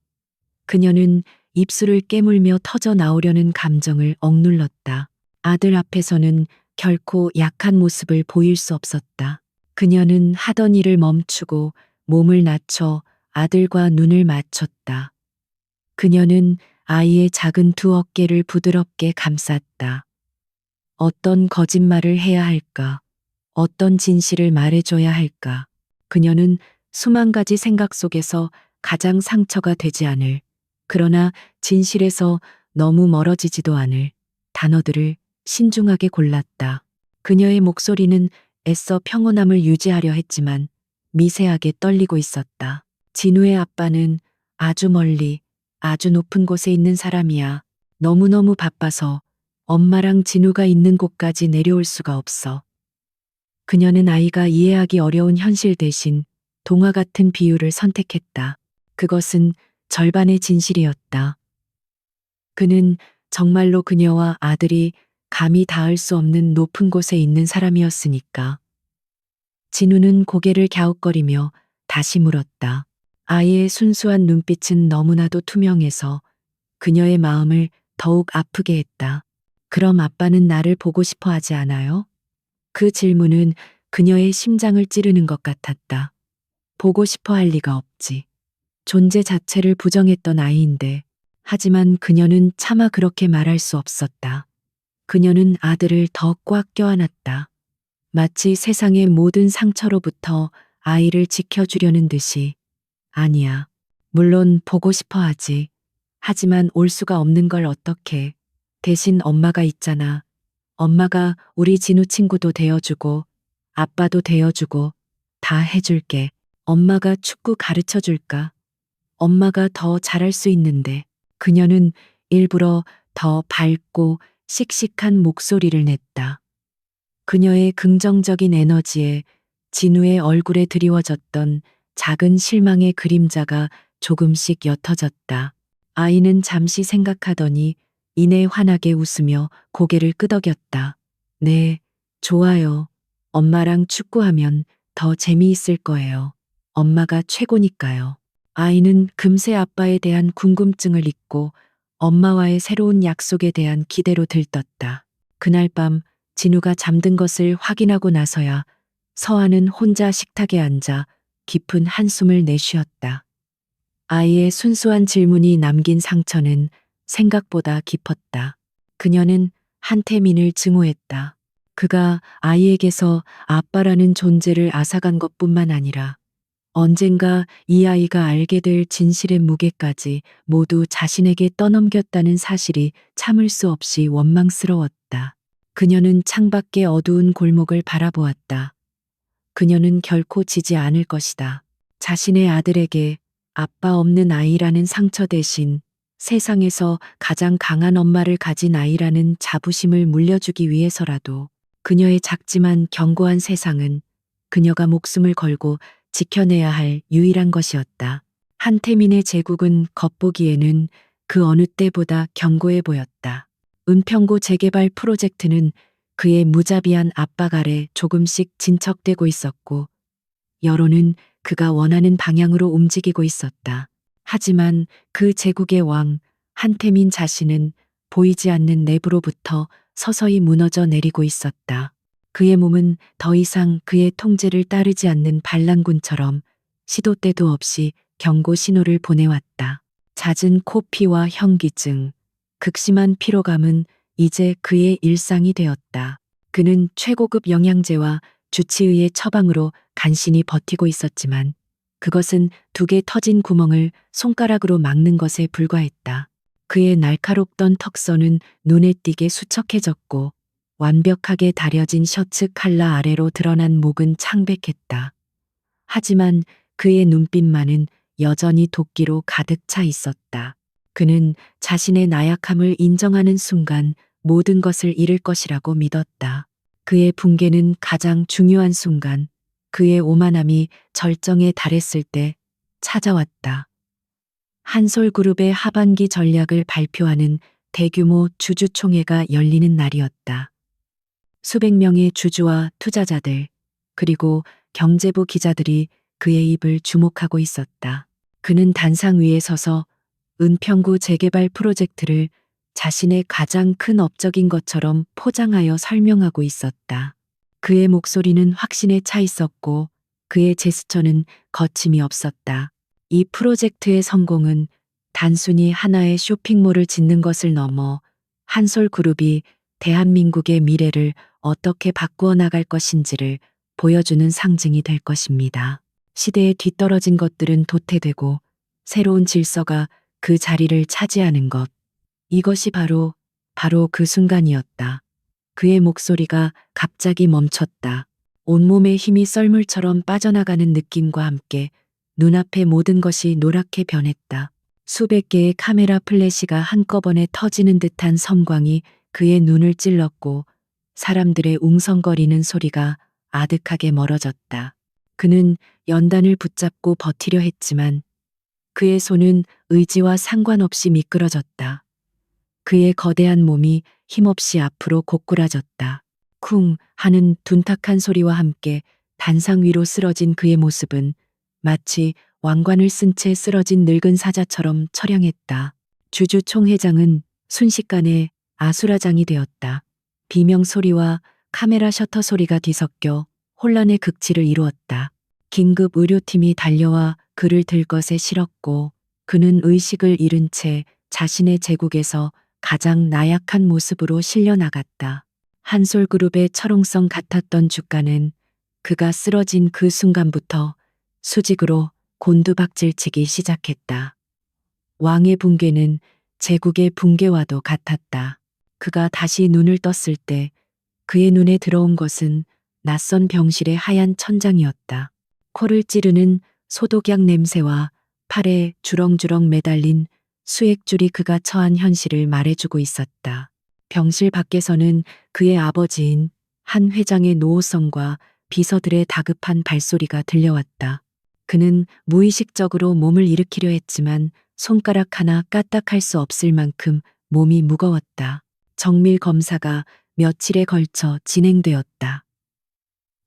그녀는 입술을 깨물며 터져 나오려는 감정을 억눌렀다. 아들 앞에서는 결코 약한 모습을 보일 수 없었다. 그녀는 하던 일을 멈추고 몸을 낮춰 아들과 눈을 맞췄다. 그녀는 아이의 작은 두 어깨를 부드럽게 감쌌다. 어떤 거짓말을 해야 할까? 어떤 진실을 말해줘야 할까? 그녀는 수만 가지 생각 속에서 가장 상처가 되지 않을, 그러나 진실에서 너무 멀어지지도 않을 단어들을 신중하게 골랐다. 그녀의 목소리는 애써 평온함을 유지하려 했지만 미세하게 떨리고 있었다. 진우의 아빠는 아주 멀리, 아주 높은 곳에 있는 사람이야. 너무너무 바빠서 엄마랑 진우가 있는 곳까지 내려올 수가 없어. 그녀는 아이가 이해하기 어려운 현실 대신 동화 같은 비유를 선택했다. 그것은 절반의 진실이었다. 그는 정말로 그녀와 아들이 감히 닿을 수 없는 높은 곳에 있는 사람이었으니까. 진우는 고개를 갸웃거리며 다시 물었다. 아이의 순수한 눈빛은 너무나도 투명해서 그녀의 마음을 더욱 아프게 했다. 그럼 아빠는 나를 보고 싶어 하지 않아요? 그 질문은 그녀의 심장을 찌르는 것 같았다. 보고 싶어 할 리가 없지. 존재 자체를 부정했던 아이인데, 하지만 그녀는 차마 그렇게 말할 수 없었다. 그녀는 아들을 더 꽉 껴안았다. 마치 세상의 모든 상처로부터 아이를 지켜주려는 듯이. 아니야. 물론 보고 싶어 하지. 하지만 올 수가 없는 걸 어떡해. 대신 엄마가 있잖아. 엄마가 우리 진우 친구도 되어주고, 아빠도 되어주고, 다 해줄게. 엄마가 축구 가르쳐 줄까? 엄마가 더 잘할 수 있는데. 그녀는 일부러 더 밝고 씩씩한 목소리를 냈다. 그녀의 긍정적인 에너지에 진우의 얼굴에 드리워졌던 작은 실망의 그림자가 조금씩 옅어졌다. 아이는 잠시 생각하더니 이내 환하게 웃으며 고개를 끄덕였다. 네, 좋아요. 엄마랑 축구하면 더 재미있을 거예요. 엄마가 최고니까요. 아이는 금세 아빠에 대한 궁금증을 잊고 엄마와의 새로운 약속에 대한 기대로 들떴다. 그날 밤 진우가 잠든 것을 확인하고 나서야 서아는 혼자 식탁에 앉아 깊은 한숨을 내쉬었다. 아이의 순수한 질문이 남긴 상처는 생각보다 깊었다. 그녀는 한태민을 증오했다. 그가 아이에게서 아빠라는 존재를 앗아간 것뿐만 아니라 언젠가 이 아이가 알게 될 진실의 무게까지 모두 자신에게 떠넘겼다는 사실이 참을 수 없이 원망스러웠다. 그녀는 창밖의 어두운 골목을 바라보았다. 그녀는 결코 지지 않을 것이다. 자신의 아들에게 아빠 없는 아이라는 상처 대신 세상에서 가장 강한 엄마를 가진 아이라는 자부심을 물려주기 위해서라도 그녀의 작지만 견고한 세상은 그녀가 목숨을 걸고 지켜내야 할 유일한 것이었다. 한태민의 제국은 겉보기에는 그 어느 때보다 견고해 보였다. 은평구 재개발 프로젝트는 그의 무자비한 압박 아래 조금씩 진척되고 있었고, 여론은 그가 원하는 방향으로 움직이고 있었다. 하지만 그 제국의 왕 한태민 자신은 보이지 않는 내부로부터 서서히 무너져 내리고 있었다. 그의 몸은 더 이상 그의 통제를 따르지 않는 반란군처럼 시도 때도 없이 경고 신호를 보내왔다. 잦은 코피와 현기증, 극심한 피로감은 이제 그의 일상이 되었다. 그는 최고급 영양제와 주치의의 처방으로 간신히 버티고 있었지만 그것은 두 개 터진 구멍을 손가락으로 막는 것에 불과했다. 그의 날카롭던 턱선은 눈에 띄게 수척해졌고 완벽하게 다려진 셔츠 칼라 아래로 드러난 목은 창백했다. 하지만 그의 눈빛만은 여전히 도끼로 가득 차 있었다. 그는 자신의 나약함을 인정하는 순간 모든 것을 잃을 것이라고 믿었다. 그의 붕괴는 가장 중요한 순간, 그의 오만함이 절정에 달했을 때 찾아왔다. 한솔그룹의 하반기 전략을 발표하는 대규모 주주총회가 열리는 날이었다. 수백 명의 주주와 투자자들, 그리고 경제부 기자들이 그의 입을 주목하고 있었다. 그는 단상 위에 서서 은평구 재개발 프로젝트를 자신의 가장 큰 업적인 것처럼 포장하여 설명하고 있었다. 그의 목소리는 확신에 차 있었고 그의 제스처는 거침이 없었다. 이 프로젝트의 성공은 단순히 하나의 쇼핑몰을 짓는 것을 넘어 한솔그룹이 대한민국의 미래를 어떻게 바꾸어 나갈 것인지를 보여주는 상징이 될 것입니다. 시대에 뒤떨어진 것들은 도태되고 새로운 질서가 그 자리를 차지하는 것. 이것이 바로 그 순간이었다. 그의 목소리가 갑자기 멈췄다. 온몸의 힘이 썰물처럼 빠져나가는 느낌과 함께 눈앞의 모든 것이 노랗게 변했다. 수백 개의 카메라 플래시가 한꺼번에 터지는 듯한 섬광이 그의 눈을 찔렀고 사람들의 웅성거리는 소리가 아득하게 멀어졌다. 그는 연단을 붙잡고 버티려 했지만 그의 손은 의지와 상관없이 미끄러졌다. 그의 거대한 몸이 힘없이 앞으로 고꾸라졌다. 쿵 하는 둔탁한 소리와 함께 단상 위로 쓰러진 그의 모습은 마치 왕관을 쓴 채 쓰러진 늙은 사자처럼 처량했다. 주주총회장은 순식간에 아수라장이 되었다. 비명 소리와 카메라 셔터 소리가 뒤섞여 혼란의 극치를 이루었다. 긴급 의료팀이 달려와 그를 들것에 실었고 그는 의식을 잃은 채 자신의 제국에서 가장 나약한 모습으로 실려나갔다. 한솔그룹의 철옹성 같았던 주가는 그가 쓰러진 그 순간부터 수직으로 곤두박질치기 시작했다. 왕의 붕괴는 제국의 붕괴와도 같았다. 그가 다시 눈을 떴을 때 그의 눈에 들어온 것은 낯선 병실의 하얀 천장이었다. 코를 찌르는 소독약 냄새와 팔에 주렁주렁 매달린 수액줄이 그가 처한 현실을 말해주고 있었다. 병실 밖에서는 그의 아버지인 한 회장의 노호성과 비서들의 다급한 발소리가 들려왔다. 그는 무의식적으로 몸을 일으키려 했지만 손가락 하나 까딱할 수 없을 만큼 몸이 무거웠다. 정밀 검사가 며칠에 걸쳐 진행되었다.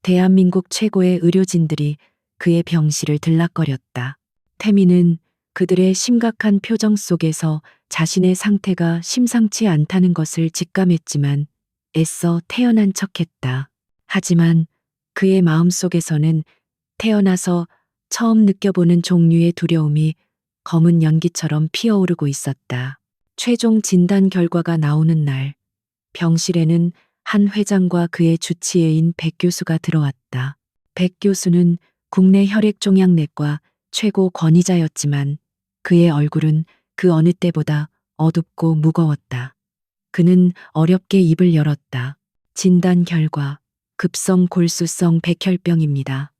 대한민국 최고의 의료진들이 그의 병실을 들락거렸다. 태민은 그들의 심각한 표정 속에서 자신의 상태가 심상치 않다는 것을 직감했지만 애써 태연한 척했다. 하지만 그의 마음속에서는 태어나서 처음 느껴보는 종류의 두려움이 검은 연기처럼 피어오르고 있었다. 최종 진단 결과가 나오는 날, 병실에는 한 회장과 그의 주치의인 백 교수가 들어왔다. 백 교수는 국내 혈액종양내과 최고 권위자였지만 그의 얼굴은 그 어느 때보다 어둡고 무거웠다. 그는 어렵게 입을 열었다. 진단 결과, 급성 골수성 백혈병입니다.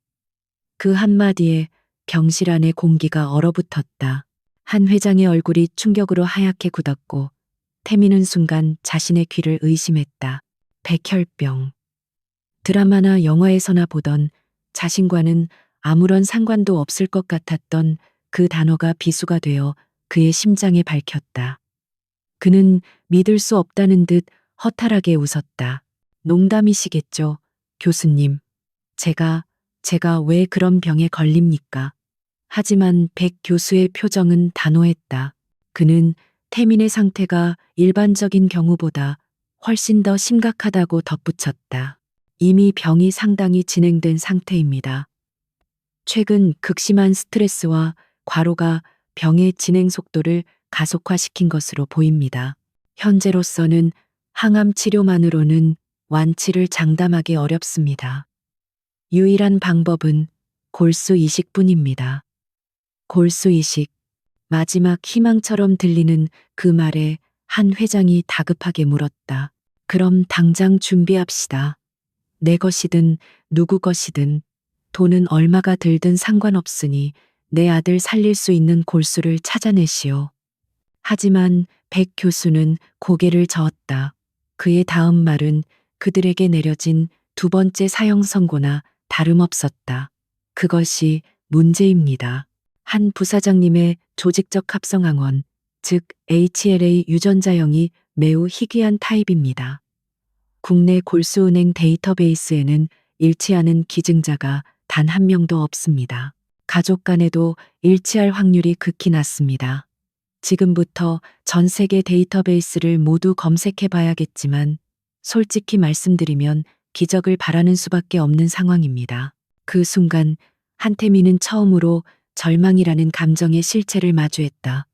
그 한마디에 병실 안의 공기가 얼어붙었다. 한 회장의 얼굴이 충격으로 하얗게 굳었고 태민은 순간 자신의 귀를 의심했다. 백혈병. 드라마나 영화에서나 보던 자신과는 아무런 상관도 없을 것 같았던 그 단어가 비수가 되어 그의 심장에 밝혔다. 그는 믿을 수 없다는 듯 허탈하게 웃었다. 농담이시겠죠, 교수님. 제가 왜 그런 병에 걸립니까? 하지만 백 교수의 표정은 단호했다. 그는 태민의 상태가 일반적인 경우보다 훨씬 더 심각하다고 덧붙였다. 이미 병이 상당히 진행된 상태입니다. 최근 극심한 스트레스와 과로가 병의 진행 속도를 가속화시킨 것으로 보입니다. 현재로서는 항암 치료만으로는 완치를 장담하기 어렵습니다. 유일한 방법은 골수 이식뿐입니다. 골수 이식. 마지막 희망처럼 들리는 그 말에 한 회장이 다급하게 물었다. 그럼 당장 준비합시다. 내 것이든 누구 것이든 돈은 얼마가 들든 상관없으니 내 아들 살릴 수 있는 골수를 찾아내시오. 하지만 백 교수는 고개를 저었다. 그의 다음 말은 그들에게 내려진 두 번째 사형 선고나 다름없었다. 그것이 문제입니다. 한 부사장님의 조직적 합성항원, 즉 HLA 유전자형이 매우 희귀한 타입입니다. 국내 골수은행 데이터베이스에는 일치하는 기증자가 단 한 명도 없습니다. 가족 간에도 일치할 확률이 극히 낮습니다. 지금부터 전 세계 데이터베이스를 모두 검색해 봐야겠지만 솔직히 말씀드리면 기적을 바라는 수밖에 없는 상황입니다. 그 순간 한태민은 처음으로 절망이라는 감정의 실체를 마주했다.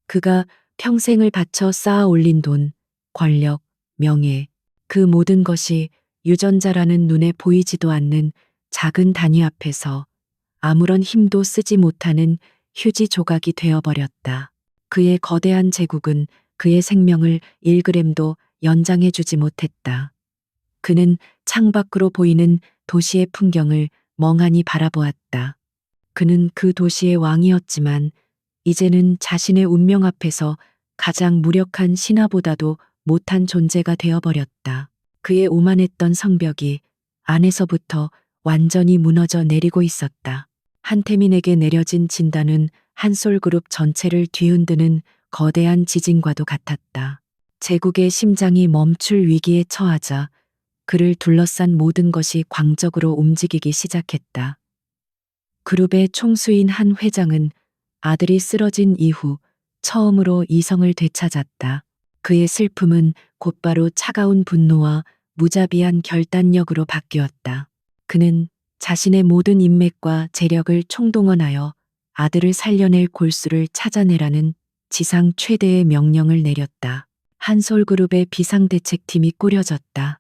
그가 평생을 바쳐 쌓아 올린 돈, 권력, 명예, 그 모든 것이 유전자라는 눈에 보이지도 않는 작은 단위 앞에서 아무런 힘도 쓰지 못하는 휴지 조각이 되어버렸다. 그의 거대한 제국은 그의 생명을 1g도 연장해주지 못했다. 그는 창밖으로 보이는 도시의 풍경을 멍하니 바라보았다. 그는 그 도시의 왕이었지만 이제는 자신의 운명 앞에서 가장 무력한 신하보다도 못한 존재가 되어버렸다. 그의 오만했던 성벽이 안에서부터 완전히 무너져 내리고 있었다. 한태민에게 내려진 진단은 한솔그룹 전체를 뒤흔드는 거대한 지진과도 같았다. 제국의 심장이 멈출 위기에 처하자 그를 둘러싼 모든 것이 광적으로 움직이기 시작했다. 그룹의 총수인 한 회장은 아들이 쓰러진 이후 처음으로 이성을 되찾았다. 그의 슬픔은 곧바로 차가운 분노와 무자비한 결단력으로 바뀌었다. 그는 자신의 모든 인맥과 재력을 총동원하여 아들을 살려낼 골수를 찾아내라는 지상 최대의 명령을 내렸다. 한솔그룹의 비상대책팀이 꾸려졌다.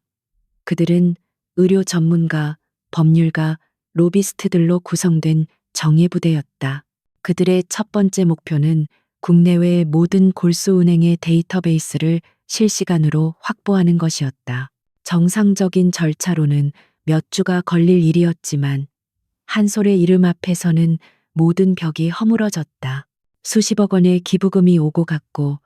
그들은 의료 전문가, 법률가, 로비스트들로 구성된 정예부대였다. 그들의 첫 번째 목표는 국내외의 모든 골수은행의 데이터베이스를 실시간으로 확보하는 것이었다. 정상적인 절차로는 몇 주가 걸릴 일이었지만 한솔의 이름 앞에서는 모든 벽이 허물어졌다. 수십억 원의 기부금이 오고 갔고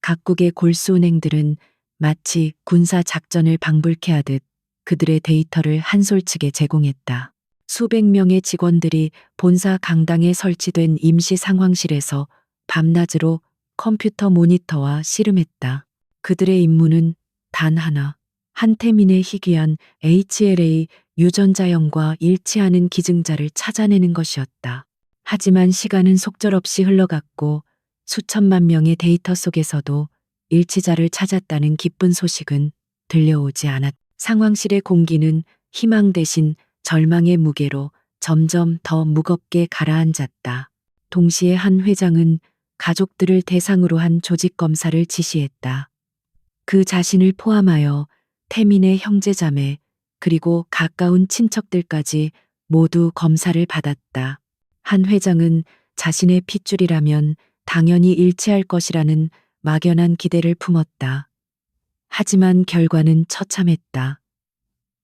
각국의 골수은행들은 마치 군사 작전을 방불케 하듯 그들의 데이터를 한솔 측에 제공했다. 수백 명의 직원들이 본사 강당에 설치된 임시 상황실에서 밤낮으로 컴퓨터 모니터와 씨름했다. 그들의 임무는 단 하나, 한태민의 희귀한 HLA 유전자형과 일치하는 기증자를 찾아내는 것이었다. 하지만 시간은 속절없이 흘러갔고 수천만 명의 데이터 속에서도 일치자를 찾았다는 기쁜 소식은 들려오지 않았다. 상황실의 공기는 희망 대신 절망의 무게로 점점 더 무겁게 가라앉았다. 동시에 한 회장은 가족들을 대상으로 한 조직 검사를 지시했다. 그 자신을 포함하여 태민의 형제자매 그리고 가까운 친척들까지 모두 검사를 받았다. 한 회장은 자신의 핏줄이라면 당연히 일치할 것이라는 막연한 기대를 품었다. 하지만 결과는 처참했다.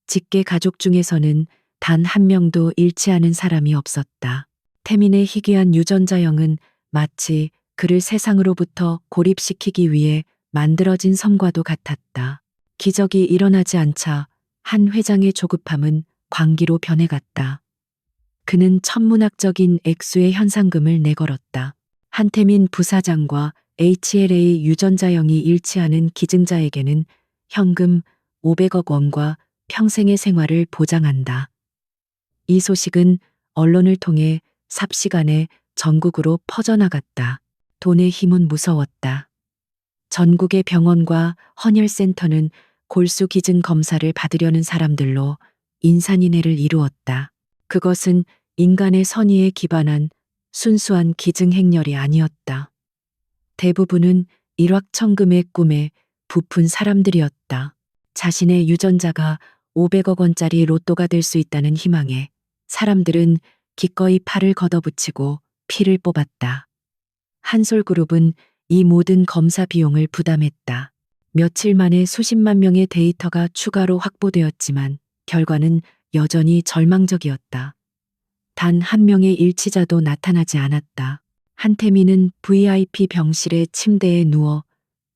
직계 가족 중에서는 단 한 명도 일치하는 사람이 없었다. 태민의 희귀한 유전자형은 마치 그를 세상으로부터 고립시키기 위해 만들어진 섬과도 같았다. 기적이 일어나지 않자 한 회장의 조급함은 광기로 변해갔다. 그는 천문학적인 액수의 현상금을 내걸었다. 한태민 부사장과 HLA 유전자형이 일치하는 기증자에게는 현금 500억 원과 평생의 생활을 보장한다. 이 소식은 언론을 통해 삽시간에 전국으로 퍼져나갔다. 돈의 힘은 무서웠다. 전국의 병원과 헌혈센터는 골수 기증 검사를 받으려는 사람들로 인산인해를 이루었다. 그것은 인간의 선의에 기반한 순수한 기증 행렬이 아니었다. 대부분은 일확천금의 꿈에 부푼 사람들이었다. 자신의 유전자가 500억 원짜리 로또가 될 수 있다는 희망에 사람들은 기꺼이 팔을 걷어붙이고 피를 뽑았다. 한솔그룹은 이 모든 검사 비용을 부담했다. 며칠 만에 수십만 명의 데이터가 추가로 확보되었지만 결과는 여전히 절망적이었다. 단 한 명의 일치자도 나타나지 않았다. 한태민은 VIP 병실의 침대에 누워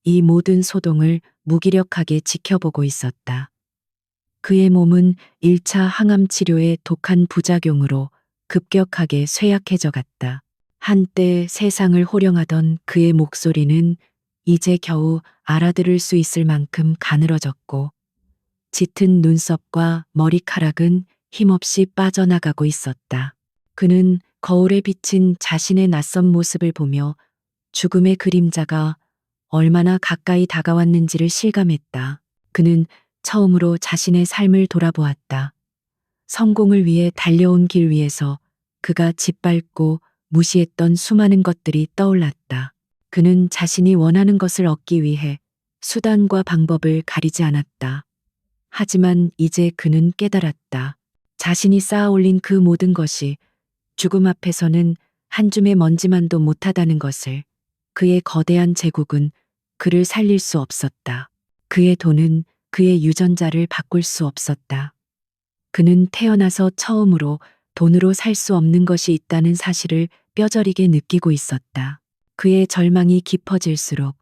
이 모든 소동을 무기력하게 지켜보고 있었다. 그의 몸은 1차 항암 치료의 독한 부작용으로 급격하게 쇠약해져 갔다. 한때 세상을 호령하던 그의 목소리는 이제 겨우 알아들을 수 있을 만큼 가늘어졌고 짙은 눈썹과 머리카락은 힘없이 빠져나가고 있었다. 그는 거울에 비친 자신의 낯선 모습을 보며 죽음의 그림자가 얼마나 가까이 다가왔는지를 실감했다. 그는 처음으로 자신의 삶을 돌아보았다. 성공을 위해 달려온 길 위에서 그가 짓밟고 무시했던 수많은 것들이 떠올랐다. 그는 자신이 원하는 것을 얻기 위해 수단과 방법을 가리지 않았다. 하지만 이제 그는 깨달았다. 자신이 쌓아올린 그 모든 것이 죽음 앞에서는 한 줌의 먼지만도 못하다는 것을. 그의 거대한 제국은 그를 살릴 수 없었다. 그의 돈은 그의 유전자를 바꿀 수 없었다. 그는 태어나서 처음으로 돈으로 살 수 없는 것이 있다는 사실을 뼈저리게 느끼고 있었다. 그의 절망이 깊어질수록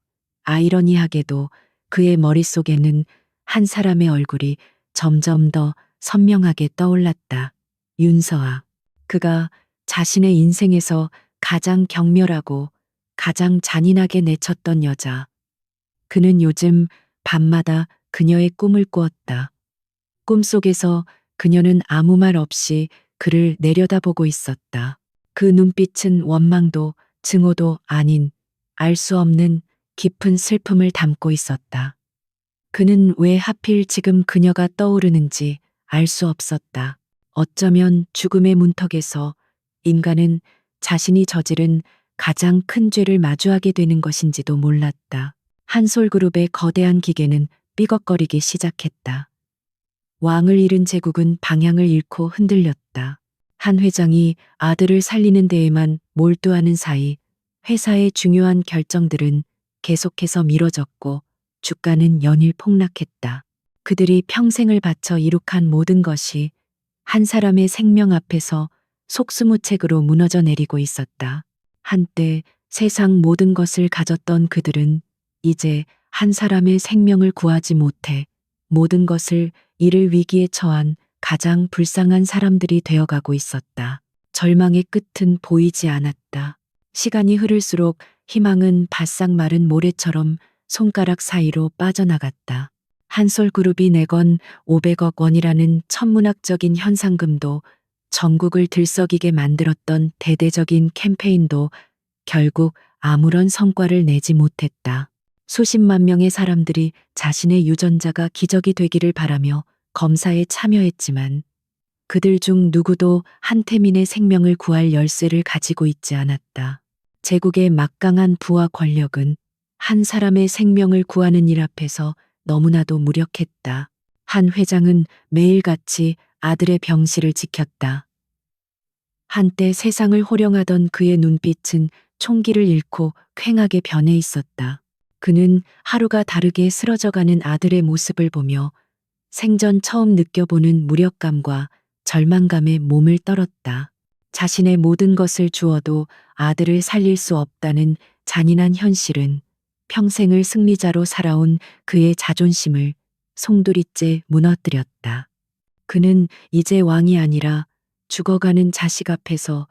아이러니하게도 그의 머릿속에는 한 사람의 얼굴이 점점 더 선명하게 떠올랐다. 윤서아. 그가 자신의 인생에서 가장 격렬하고 가장 잔인하게 내쳤던 여자. 그는 요즘 밤마다 그녀의 꿈을 꾸었다. 꿈속에서 그녀는 아무 말 없이 그를 내려다보고 있었다. 그 눈빛은 원망도 증오도 아닌 알 수 없는 깊은 슬픔을 담고 있었다. 그는 왜 하필 지금 그녀가 떠오르는지 알 수 없었다. 어쩌면 죽음의 문턱에서 인간은 자신이 저지른 가장 큰 죄를 마주하게 되는 것인지도 몰랐다. 한솔그룹의 거대한 기계는 삐걱거리기 시작했다. 왕을 잃은 제국은 방향을 잃고 흔들렸다. 한 회장이 아들을 살리는 데에만 몰두하는 사이 회사의 중요한 결정들은 계속해서 미뤄졌고 주가는 연일 폭락했다. 그들이 평생을 바쳐 이룩한 모든 것이 한 사람의 생명 앞에서 속수무책으로 무너져 내리고 있었다. 한때 세상 모든 것을 가졌던 그들은 이제 한 사람의 생명을 구하지 못해 모든 것을 잃을 위기에 처한 가장 불쌍한 사람들이 되어가고 있었다. 절망의 끝은 보이지 않았다. 시간이 흐를수록 희망은 바싹 마른 모래처럼 손가락 사이로 빠져나갔다. 한솔그룹이 내건 500억 원이라는 천문학적인 현상금도 전국을 들썩이게 만들었던 대대적인 캠페인도 결국 아무런 성과를 내지 못했다. 수십만 명의 사람들이 자신의 유전자가 기적이 되기를 바라며 검사에 참여했지만 그들 중 누구도 한태민의 생명을 구할 열쇠를 가지고 있지 않았다. 제국의 막강한 부와 권력은 한 사람의 생명을 구하는 일 앞에서 너무나도 무력했다. 한 회장은 매일같이 아들의 병실을 지켰다. 한때 세상을 호령하던 그의 눈빛은 총기를 잃고 퀭하게 변해 있었다. 그는 하루가 다르게 쓰러져가는 아들의 모습을 보며 생전 처음 느껴보는 무력감과 절망감에 몸을 떨었다. 자신의 모든 것을 주어도 아들을 살릴 수 없다는 잔인한 현실은 평생을 승리자로 살아온 그의 자존심을 송두리째 무너뜨렸다. 그는 이제 왕이 아니라 죽어가는 자식 앞에서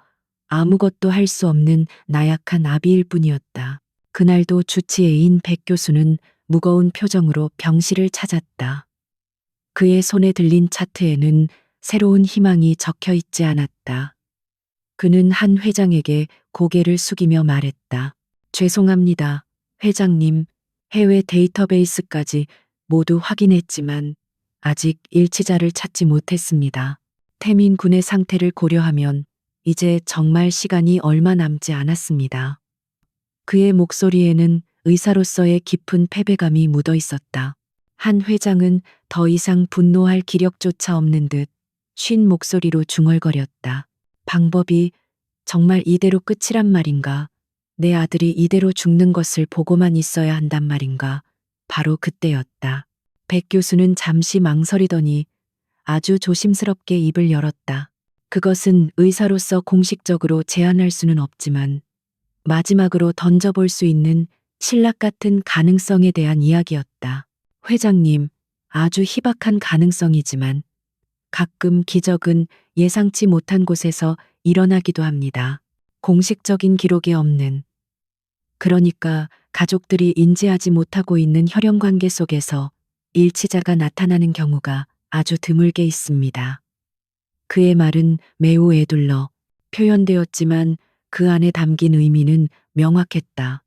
아무것도 할 수 없는 나약한 아비일 뿐이었다. 그날도 주치의인 백 교수는 무거운 표정으로 병실을 찾았다. 그의 손에 들린 차트에는 새로운 희망이 적혀 있지 않았다. 그는 한 회장에게 고개를 숙이며 말했다. 죄송합니다, 회장님. 해외 데이터베이스까지 모두 확인했지만 아직 일치자를 찾지 못했습니다. 태민 군의 상태를 고려하면 이제 정말 시간이 얼마 남지 않았습니다. 그의 목소리에는 의사로서의 깊은 패배감이 묻어 있었다. 한 회장은 더 이상 분노할 기력조차 없는 듯 쉰 목소리로 중얼거렸다. 방법이 정말 이대로 끝이란 말인가? 내 아들이 이대로 죽는 것을 보고만 있어야 한단 말인가? 바로 그때였다. 백 교수는 잠시 망설이더니 아주 조심스럽게 입을 열었다. 그것은 의사로서 공식적으로 제안할 수는 없지만 마지막으로 던져볼 수 있는 신락 같은 가능성에 대한 이야기였다. 회장님, 아주 희박한 가능성이지만 가끔 기적은 예상치 못한 곳에서 일어나기도 합니다. 공식적인 기록에 없는, 그러니까 가족들이 인지하지 못하고 있는 혈연 관계 속에서 일치자가 나타나는 경우가 아주 드물게 있습니다. 그의 말은 매우 에둘러 표현되었지만 그 안에 담긴 의미는 명확했다.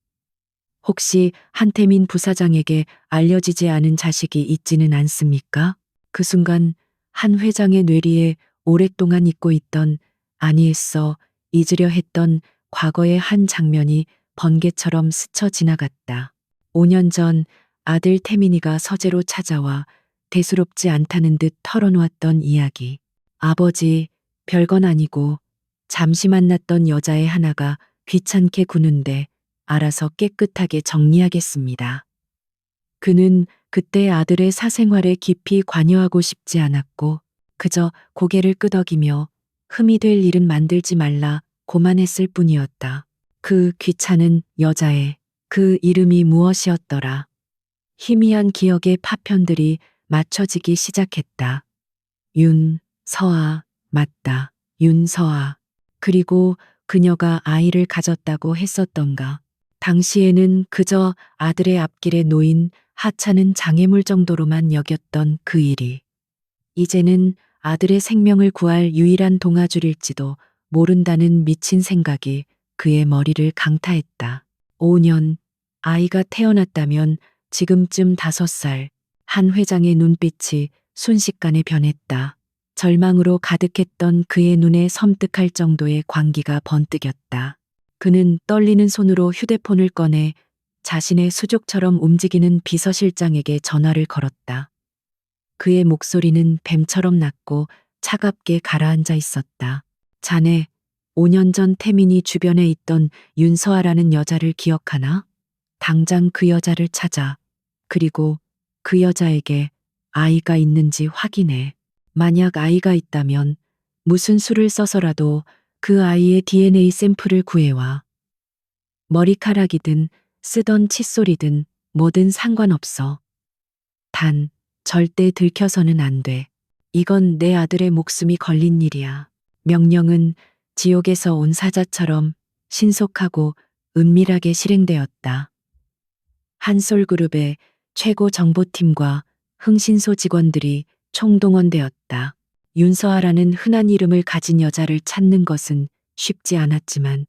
혹시 한태민 부사장에게 알려지지 않은 자식이 있지는 않습니까? 그 순간 한 회장의 뇌리에 오랫동안 잊고 있던, 아니했어, 잊으려 했던 과거의 한 장면이 번개처럼 스쳐 지나갔다. 5년 전 아들 태민이가 서재로 찾아와 대수롭지 않다는 듯 털어놓았던 이야기. 아버지, 별건 아니고 잠시 만났던 여자의 하나가 귀찮게 구는데 알아서 깨끗하게 정리하겠습니다. 그는 그때 아들의 사생활에 깊이 관여하고 싶지 않았고 그저 고개를 끄덕이며 흠이 될 일은 만들지 말라 고만했을 뿐이었다. 그 귀찮은 여자의 그 이름이 무엇이었더라. 희미한 기억의 파편들이 맞춰지기 시작했다. 윤서아, 맞다. 윤서아. 그리고 그녀가 아이를 가졌다고 했었던가. 당시에는 그저 아들의 앞길에 놓인 하찮은 장애물 정도로만 여겼던 그 일이 이제는 아들의 생명을 구할 유일한 동아줄일지도 모른다는 미친 생각이 그의 머리를 강타했다. 5년, 아이가 태어났다면 지금쯤 5살, 한 회장의 눈빛이 순식간에 변했다. 절망으로 가득했던 그의 눈에 섬뜩할 정도의 광기가 번뜩였다. 그는 떨리는 손으로 휴대폰을 꺼내 자신의 수족처럼 움직이는 비서실장에게 전화를 걸었다. 그의 목소리는 뱀처럼 낮고 차갑게 가라앉아 있었다. 자네, 5년 전 태민이 주변에 있던 윤서아라는 여자를 기억하나? 당장 그 여자를 찾아. 그리고 그 여자에게 아이가 있는지 확인해. 만약 아이가 있다면 무슨 수를 써서라도 그 아이의 DNA 샘플을 구해와. 머리카락이든 쓰던 칫솔이든 뭐든 상관없어. 단, 절대 들켜서는 안 돼. 이건 내 아들의 목숨이 걸린 일이야. 명령은 지옥에서 온 사자처럼 신속하고 은밀하게 실행되었다. 한솔그룹의 최고 정보팀과 흥신소 직원들이 총동원되었다. 윤서아라는 흔한 이름을 가진 여자를 찾는 것은 쉽지 않았지만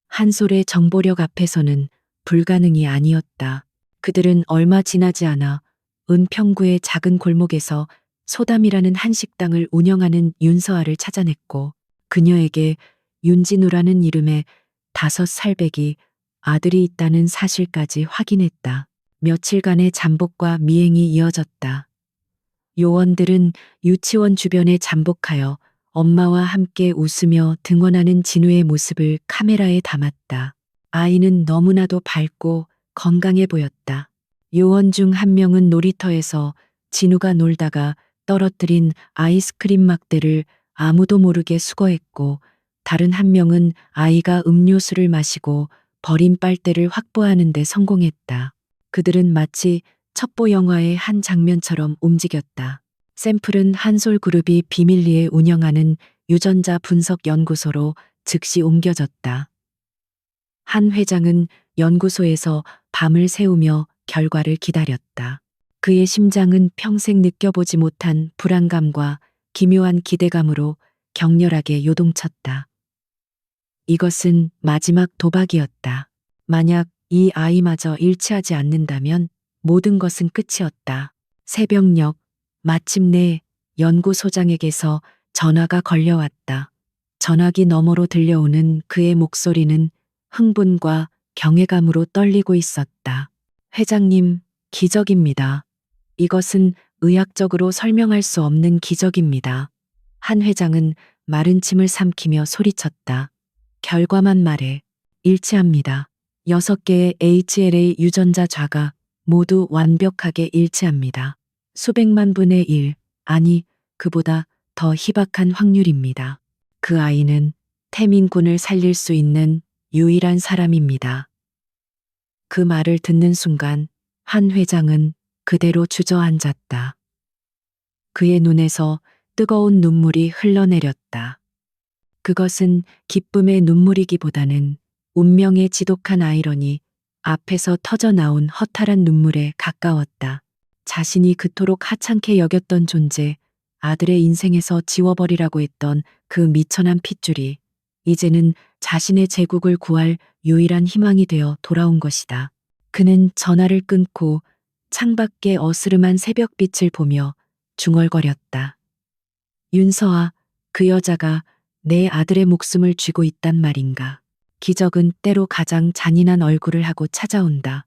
한솔의 정보력 앞에서는 불가능이 아니었다. 그들은 얼마 지나지 않아 은평구의 작은 골목에서 소담이라는 한식당을 운영하는 윤서아를 찾아냈고 그녀에게 윤진우라는 이름의 5살배기 아들이 있다는 사실까지 확인했다. 며칠간의 잠복과 미행이 이어졌다. 요원들은 유치원 주변에 잠복하여 엄마와 함께 웃으며 등원하는 진우의 모습을 카메라에 담았다. 아이는 너무나도 밝고 건강해 보였다. 요원 중 한 명은 놀이터에서 진우가 놀다가 떨어뜨린 아이스크림 막대를 아무도 모르게 수거했고 다른 한 명은 아이가 음료수를 마시고 버린 빨대를 확보하는 데 성공했다. 그들은 마치 첩보 영화의 한 장면처럼 움직였다. 샘플은 한솔그룹이 비밀리에 운영하는 유전자 분석 연구소로 즉시 옮겨졌다. 한 회장은 연구소에서 밤을 새우며 결과를 기다렸다. 그의 심장은 평생 느껴보지 못한 불안감과 기묘한 기대감으로 격렬하게 요동쳤다. 이것은 마지막 도박이었다. 만약 이 아이마저 일치하지 않는다면 모든 것은 끝이었다. 새벽녘, 마침내 연구소장에게서 전화가 걸려왔다. 전화기 너머로 들려오는 그의 목소리는 흥분과 경외감으로 떨리고 있었다. 회장님, 기적입니다. 이것은 의학적으로 설명할 수 없는 기적입니다. 한 회장은 마른 침을 삼키며 소리쳤다. 결과만 말해. 일치합니다. 6개의 HLA 유전자 좌가 모두 완벽하게 일치합니다. 수백만 분의 1, 아니, 그보다 더 희박한 확률입니다. 그 아이는 태민군을 살릴 수 있는 유일한 사람입니다. 그 말을 듣는 순간 한 회장은 그대로 주저앉았다. 그의 눈에서 뜨거운 눈물이 흘러내렸다. 그것은 기쁨의 눈물이기보다는 운명의 지독한 아이러니 앞에서 터져나온 허탈한 눈물에 가까웠다. 자신이 그토록 하찮게 여겼던 존재, 아들의 인생에서 지워버리라고 했던 그 미천한 핏줄이 이제는 자신의 제국을 구할 유일한 희망이 되어 돌아온 것이다. 그는 전화를 끊고 창밖의 어스름한 새벽빛을 보며 중얼거렸다. 윤서아, 그 여자가 내 아들의 목숨을 쥐고 있단 말인가. 기적은 때로 가장 잔인한 얼굴을 하고 찾아온다.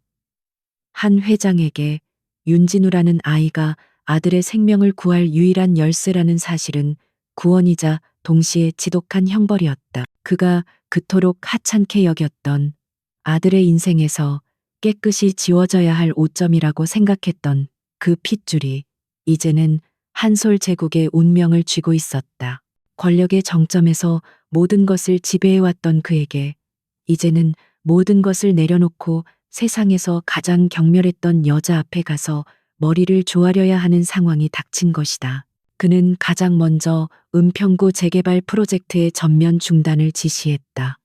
한 회장에게 윤진우라는 아이가 아들의 생명을 구할 유일한 열쇠라는 사실은 구원이자 동시에 지독한 형벌이었다. 그가 그토록 하찮게 여겼던 아들의 인생에서 깨끗이 지워져야 할 오점이라고 생각했던 그 핏줄이 이제는 한솔 제국의 운명을 쥐고 있었다. 권력의 정점에서 모든 것을 지배해왔던 그에게 이제는 모든 것을 내려놓고 세상에서 가장 경멸했던 여자 앞에 가서 머리를 조아려야 하는 상황이 닥친 것이다. 그는 가장 먼저 은평구 재개발 프로젝트의 전면 중단을 지시했다.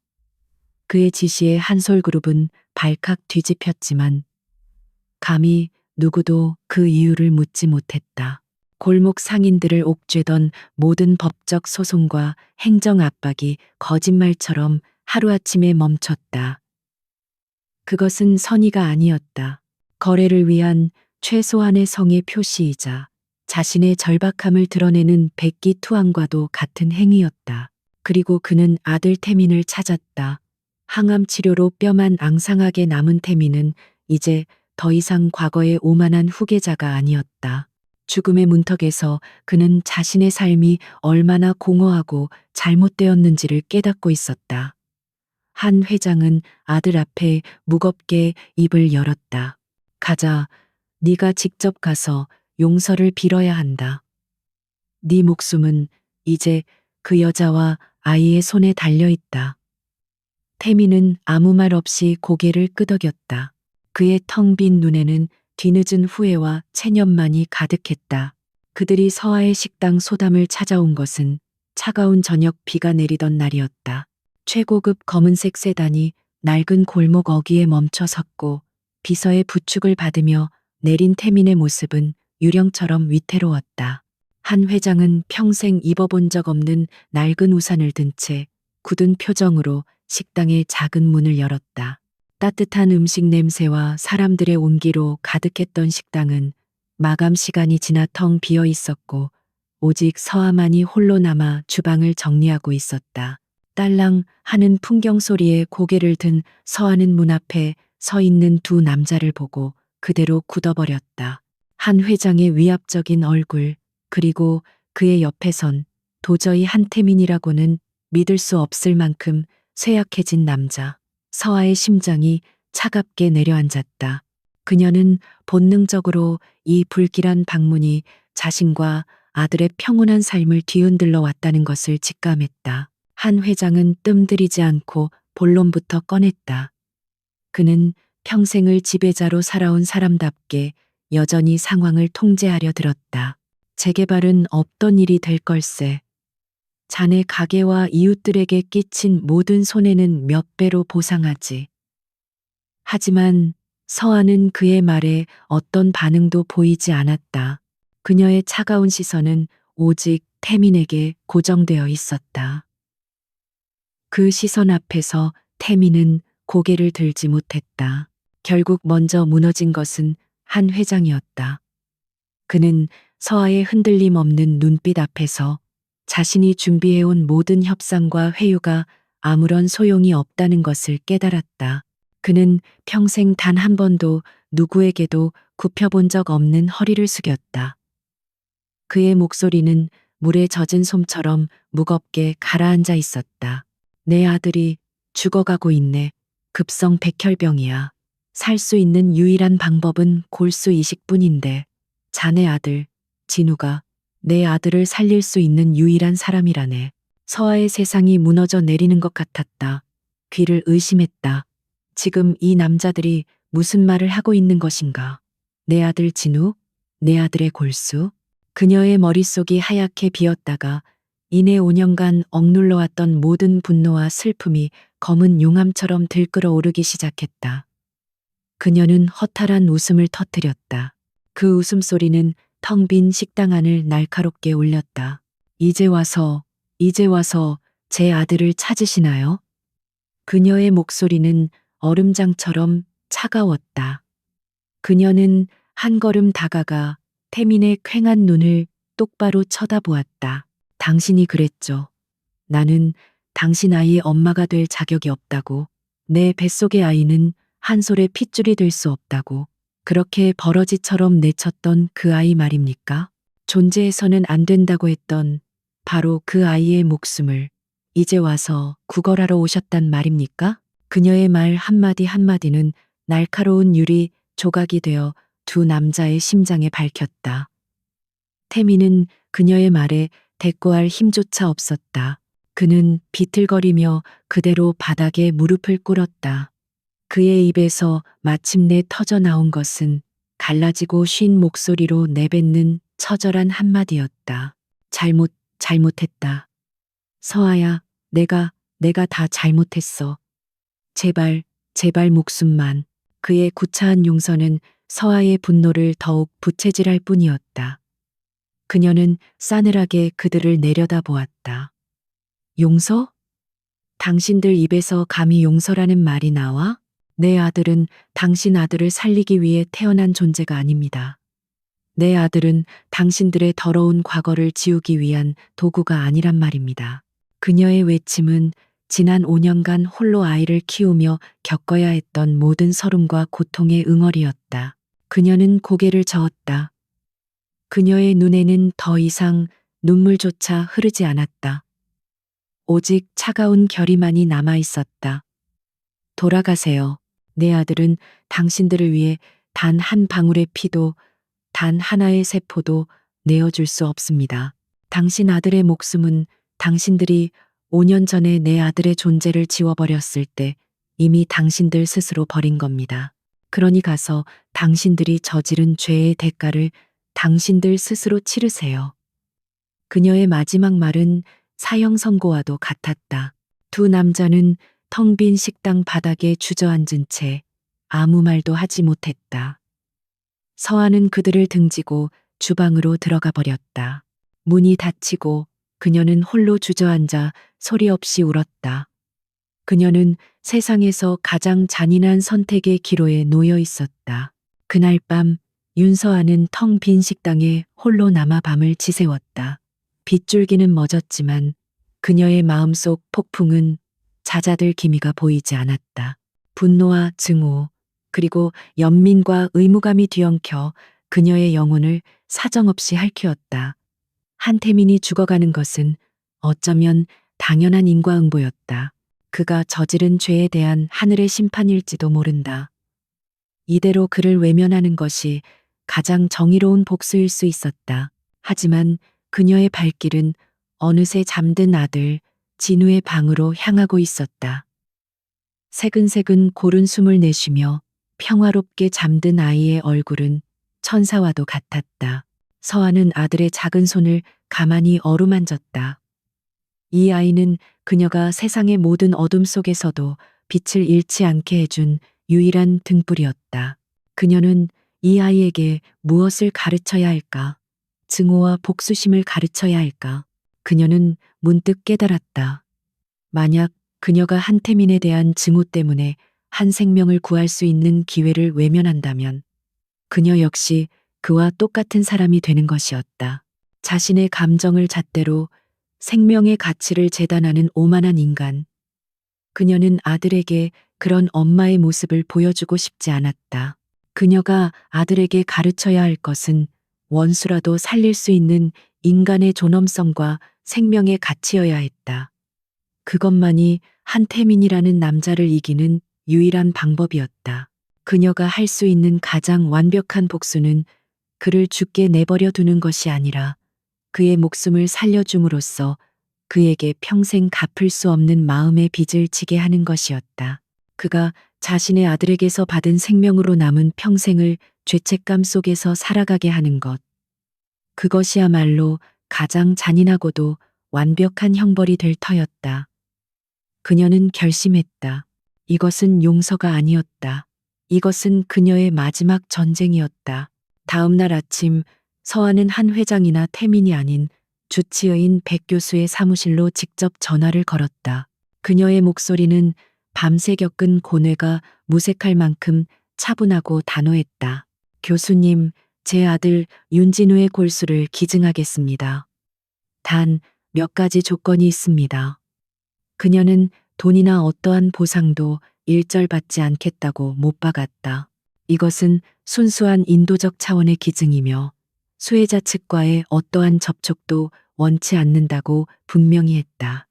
그의 지시에 한솔그룹은 발칵 뒤집혔지만 감히 누구도 그 이유를 묻지 못했다. 골목 상인들을 옥죄던 모든 법적 소송과 행정 압박이 거짓말처럼 하루아침에 멈췄다. 그것은 선의가 아니었다. 거래를 위한 최소한의 성의 표시이자 자신의 절박함을 드러내는 백기투항과도 같은 행위였다. 그리고 그는 아들 태민을 찾았다. 항암 치료로 뼈만 앙상하게 남은 태민은 이제 더 이상 과거의 오만한 후계자가 아니었다. 죽음의 문턱에서 그는 자신의 삶이 얼마나 공허하고 잘못되었는지를 깨닫고 있었다. 한 회장은 아들 앞에 무겁게 입을 열었다. 가자, 네가 직접 가서 용서를 빌어야 한다. 네 목숨은 이제 그 여자와 아이의 손에 달려있다. 태민은 아무 말 없이 고개를 끄덕였다. 그의 텅 빈 눈에는 뒤늦은 후회와 체념만이 가득했다. 그들이 서하의 식당 소담을 찾아온 것은 차가운 저녁 비가 내리던 날이었다. 최고급 검은색 세단이 낡은 골목 어귀에 멈춰 섰고 비서의 부축을 받으며 내린 태민의 모습은 유령처럼 위태로웠다. 한 회장은 평생 입어본 적 없는 낡은 우산을 든 채 굳은 표정으로 식당의 작은 문을 열었다. 따뜻한 음식 냄새와 사람들의 온기로 가득했던 식당은 마감 시간이 지나 텅 비어 있었고 오직 서아만이 홀로 남아 주방을 정리하고 있었다. 딸랑 하는 풍경 소리에 고개를 든 서아는 문 앞에 서 있는 두 남자를 보고 그대로 굳어버렸다. 한 회장의 위압적인 얼굴, 그리고 그의 옆에 선 도저히 한태민이라고는 믿을 수 없을 만큼 쇠약해진 남자. 서아의 심장이 차갑게 내려앉았다. 그녀는 본능적으로 이 불길한 방문이 자신과 아들의 평온한 삶을 뒤흔들러 왔다는 것을 직감했다. 한 회장은 뜸들이지 않고 본론부터 꺼냈다. 그는 평생을 지배자로 살아온 사람답게 여전히 상황을 통제하려 들었다. 재개발은 없던 일이 될 걸세. 자네 가게와 이웃들에게 끼친 모든 손해는 몇 배로 보상하지. 하지만 서아는 그의 말에 어떤 반응도 보이지 않았다. 그녀의 차가운 시선은 오직 태민에게 고정되어 있었다. 그 시선 앞에서 태민은 고개를 들지 못했다. 결국 먼저 무너진 것은 한 회장이었다. 그는 서아의 흔들림 없는 눈빛 앞에서 자신이 준비해온 모든 협상과 회유가 아무런 소용이 없다는 것을 깨달았다. 그는 평생 단 한 번도 누구에게도 굽혀본 적 없는 허리를 숙였다. 그의 목소리는 물에 젖은 솜처럼 무겁게 가라앉아 있었다. 내 아들이 죽어가고 있네. 급성 백혈병이야. 살 수 있는 유일한 방법은 골수 이식뿐인데 자네 아들 진우가 내 아들을 살릴 수 있는 유일한 사람이라네. 서아의 세상이 무너져 내리는 것 같았다. 귀를 의심했다. 지금 이 남자들이 무슨 말을 하고 있는 것인가? 내 아들 진우? 내 아들의 골수? 그녀의 머릿속이 하얗게 비었다가 이내 5년간 억눌러왔던 모든 분노와 슬픔이 검은 용암처럼 들끓어 오르기 시작했다. 그녀는 허탈한 웃음을 터뜨렸다. 그 웃음소리는 텅 빈 식당 안을 날카롭게 울렸다. 이제 와서 제 아들을 찾으시나요? 그녀의 목소리는 얼음장처럼 차가웠다. 그녀는 한 걸음 다가가 태민의 퀭한 눈을 똑바로 쳐다보았다. 당신이 그랬죠. 나는 당신 아이의 엄마가 될 자격이 없다고. 내 뱃속의 아이는 한 솔의 핏줄이 될 수 없다고. 그렇게 버러지처럼 내쳤던 그 아이 말입니까? 존재해서는 안 된다고 했던 바로 그 아이의 목숨을 이제 와서 구걸하러 오셨단 말입니까? 그녀의 말 한마디 한마디는 날카로운 유리 조각이 되어 두 남자의 심장에 밝혔다. 태민은 그녀의 말에 대꾸할 힘조차 없었다. 그는 비틀거리며 그대로 바닥에 무릎을 꿇었다. 그의 입에서 마침내 터져 나온 것은 갈라지고 쉰 목소리로 내뱉는 처절한 한마디였다. 잘못했다. 서아야, 내가 다 잘못했어. 제발 목숨만. 그의 구차한 용서는 서아의 분노를 더욱 부채질할 뿐이었다. 그녀는 싸늘하게 그들을 내려다보았다. 용서? 당신들 입에서 감히 용서라는 말이 나와? 내 아들은 당신 아들을 살리기 위해 태어난 존재가 아닙니다. 내 아들은 당신들의 더러운 과거를 지우기 위한 도구가 아니란 말입니다. 그녀의 외침은 지난 5년간 홀로 아이를 키우며 겪어야 했던 모든 서름과 고통의 응어리였다. 그녀는 고개를 저었다. 그녀의 눈에는 더 이상 눈물조차 흐르지 않았다. 오직 차가운 결의만이 남아 있었다. 돌아가세요. 내 아들은 당신들을 위해 단 한 방울의 피도, 단 하나의 세포도 내어줄 수 없습니다. 당신 아들의 목숨은 당신들이 5년 전에 내 아들의 존재를 지워버렸을 때 이미 당신들 스스로 버린 겁니다. 그러니 가서 당신들이 저지른 죄의 대가를 당신들 스스로 치르세요. 그녀의 마지막 말은 사형 선고와도 같았다. 두 남자는 텅 빈 식당 바닥에 주저앉은 채 아무 말도 하지 못했다. 서아는 그들을 등지고 주방으로 들어가 버렸다. 문이 닫히고 그녀는 홀로 주저앉아 소리 없이 울었다. 그녀는 세상에서 가장 잔인한 선택의 기로에 놓여 있었다. 그날 밤 윤서아는 텅 빈 식당에 홀로 남아 밤을 지새웠다. 빗줄기는 멎었지만 그녀의 마음속 폭풍은 잦아들 기미가 보이지 않았다. 분노와 증오, 그리고 연민과 의무감이 뒤엉켜 그녀의 영혼을 사정없이 핥히었다. 한태민이 죽어가는 것은 어쩌면 당연한 인과응보였다. 그가 저지른 죄에 대한 하늘의 심판일지도 모른다. 이대로 그를 외면하는 것이 가장 정의로운 복수일 수 있었다. 하지만 그녀의 발길은 어느새 잠든 아들 진우의 방으로 향하고 있었다. 새근새근 고른 숨을 내쉬며 평화롭게 잠든 아이의 얼굴은 천사와도 같았다. 서아는 아들의 작은 손을 가만히 어루만졌다. 이 아이는 그녀가 세상의 모든 어둠 속에서도 빛을 잃지 않게 해준 유일한 등불이었다. 그녀는 이 아이에게 무엇을 가르쳐야 할까? 증오와 복수심을 가르쳐야 할까? 그녀는 문득 깨달았다. 만약 그녀가 한태민에 대한 증오 때문에 한 생명을 구할 수 있는 기회를 외면한다면 그녀 역시 그와 똑같은 사람이 되는 것이었다. 자신의 감정을 잣대로 생명의 가치를 재단하는 오만한 인간. 그녀는 아들에게 그런 엄마의 모습을 보여주고 싶지 않았다. 그녀가 아들에게 가르쳐야 할 것은 원수라도 살릴 수 있는 인간의 존엄성과 생명의 가치여야 했다. 그것만이 한태민이라는 남자를 이기는 유일한 방법이었다. 그녀가 할 수 있는 가장 완벽한 복수는 그를 죽게 내버려 두는 것이 아니라 그의 목숨을 살려줌으로써 그에게 평생 갚을 수 없는 마음의 빚을 지게 하는 것이었다. 그가 자신의 아들에게서 받은 생명으로 남은 평생을 죄책감 속에서 살아가게 하는 것. 그것이야말로 가장 잔인하고도 완벽한 형벌이 될 터였다. 그녀는 결심했다. 이것은 용서가 아니었다. 이것은 그녀의 마지막 전쟁이었다. 다음 날 아침 서아는 한 회장이나 태민이 아닌 주치의인 백 교수의 사무실로 직접 전화를 걸었다. 그녀의 목소리는 밤새 겪은 고뇌가 무색할 만큼 차분하고 단호했다. 교수님, 제 아들 윤진우의 골수를 기증하겠습니다. 단 몇 가지 조건이 있습니다. 그녀는 돈이나 어떠한 보상도 일절받지 않겠다고 못 박았다. 이것은 순수한 인도적 차원의 기증이며 수혜자 측과의 어떠한 접촉도 원치 않는다고 분명히 했다.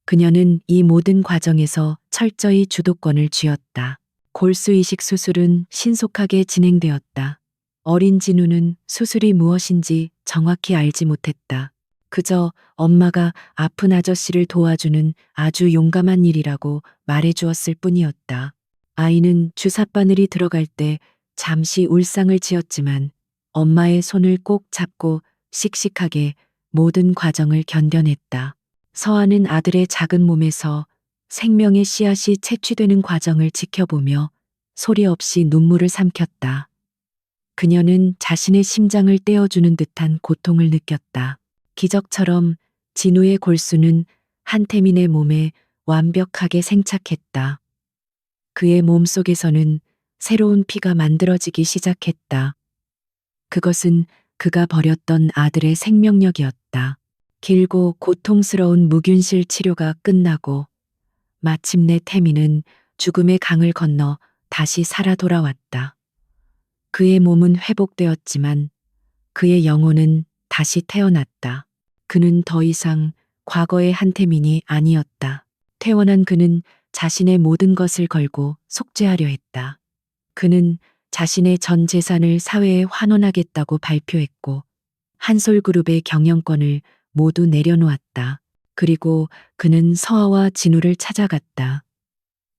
그녀는 이 모든 과정에서 철저히 주도권을 쥐었다. 골수 이식 수술은 신속하게 진행되었다. 어린 진우는 수술이 무엇인지 정확히 알지 못했다. 그저 엄마가 아픈 아저씨를 도와주는 아주 용감한 일이라고 말해 주었을 뿐이었다. 아이는 주사바늘이 들어갈 때 잠시 울상을 지었지만 엄마의 손을 꼭 잡고 씩씩하게 모든 과정을 견뎌냈다. 서아는 아들의 작은 몸에서 생명의 씨앗이 채취되는 과정을 지켜보며 소리 없이 눈물을 삼켰다. 그녀는 자신의 심장을 떼어주는 듯한 고통을 느꼈다. 기적처럼 진우의 골수는 한태민의 몸에 완벽하게 생착했다. 그의 몸속에서는 새로운 피가 만들어지기 시작했다. 그것은 그가 버렸던 아들의 생명력이었다. 길고 고통스러운 무균실 치료가 끝나고 마침내 태민은 죽음의 강을 건너 다시 살아 돌아왔다. 그의 몸은 회복되었지만 그의 영혼은 다시 태어났다. 그는 더 이상 과거의 한태민이 아니었다. 태어난 그는 자신의 모든 것을 걸고 속죄하려 했다. 그는 자신의 전 재산을 사회에 환원하겠다고 발표했고 한솔그룹의 경영권을 모두 내려놓았다. 그리고 그는 서아와 진우를 찾아갔다.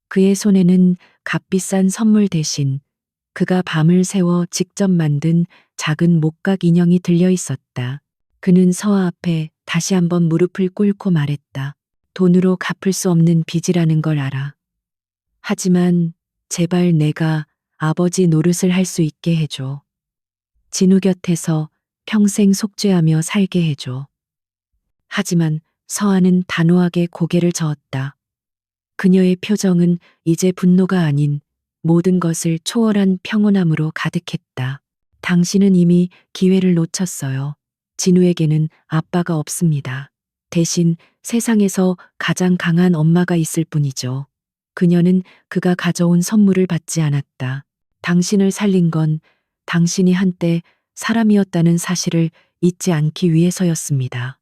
그의 손에는 값비싼 선물 대신 그가 밤을 새워 직접 만든 작은 목각 인형이 들려 있었다. 그는 서아 앞에 다시 한번 무릎을 꿇고 말했다. 돈으로 갚을 수 없는 빚이라는 걸 알아. 하지만 제발 내가 아버지 노릇을 할 수 있게 해줘. 진우 곁에서 평생 속죄하며 살게 해줘. 하지만 서아는 단호하게 고개를 저었다. 그녀의 표정은 이제 분노가 아닌 모든 것을 초월한 평온함으로 가득했다. 당신은 이미 기회를 놓쳤어요. 진우에게는 아빠가 없습니다. 대신 세상에서 가장 강한 엄마가 있을 뿐이죠. 그녀는 그가 가져온 선물을 받지 않았다. 당신을 살린 건 당신이 한때 사람이었다는 사실을 잊지 않기 위해서였습니다.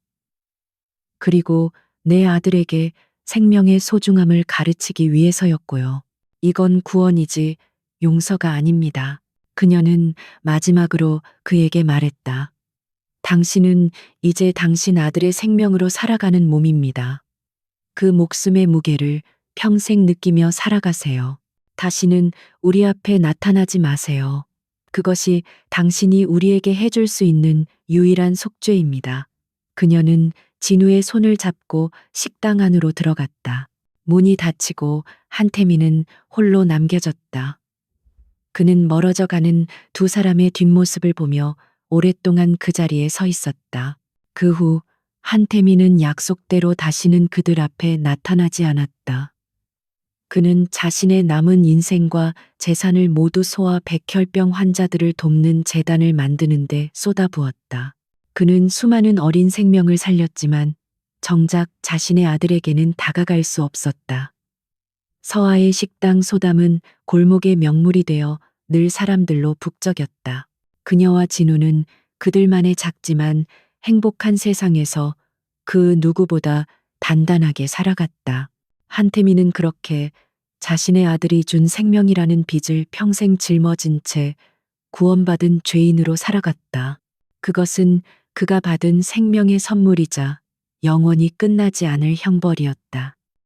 그리고 내 아들에게 생명의 소중함을 가르치기 위해서였고요. 이건 구원이지 용서가 아닙니다. 그녀는 마지막으로 그에게 말했다. 당신은 이제 당신 아들의 생명으로 살아가는 몸입니다. 그 목숨의 무게를 평생 느끼며 살아가세요. 다시는 우리 앞에 나타나지 마세요. 그것이 당신이 우리에게 해줄 수 있는 유일한 속죄입니다. 그녀는 진우의 손을 잡고 식당 안으로 들어갔다. 문이 닫히고 한태민은 홀로 남겨졌다. 그는 멀어져 가는 두 사람의 뒷모습을 보며 오랫동안 그 자리에 서 있었다. 그 후 한태민은 약속대로 다시는 그들 앞에 나타나지 않았다. 그는 자신의 남은 인생과 재산을 모두 소아 백혈병 환자들을 돕는 재단을 만드는데 쏟아부었다. 그는 수많은 어린 생명을 살렸지만 정작 자신의 아들에게는 다가갈 수 없었다. 서아의 식당 소담은 골목의 명물이 되어 늘 사람들로 북적였다. 그녀와 진우는 그들만의 작지만 행복한 세상에서 그 누구보다 단단하게 살아갔다. 한태민은 그렇게 자신의 아들이 준 생명이라는 빚을 평생 짊어진 채 구원받은 죄인으로 살아갔다. 그것은 그가 받은 생명의 선물이자 영원히 끝나지 않을 형벌이었다.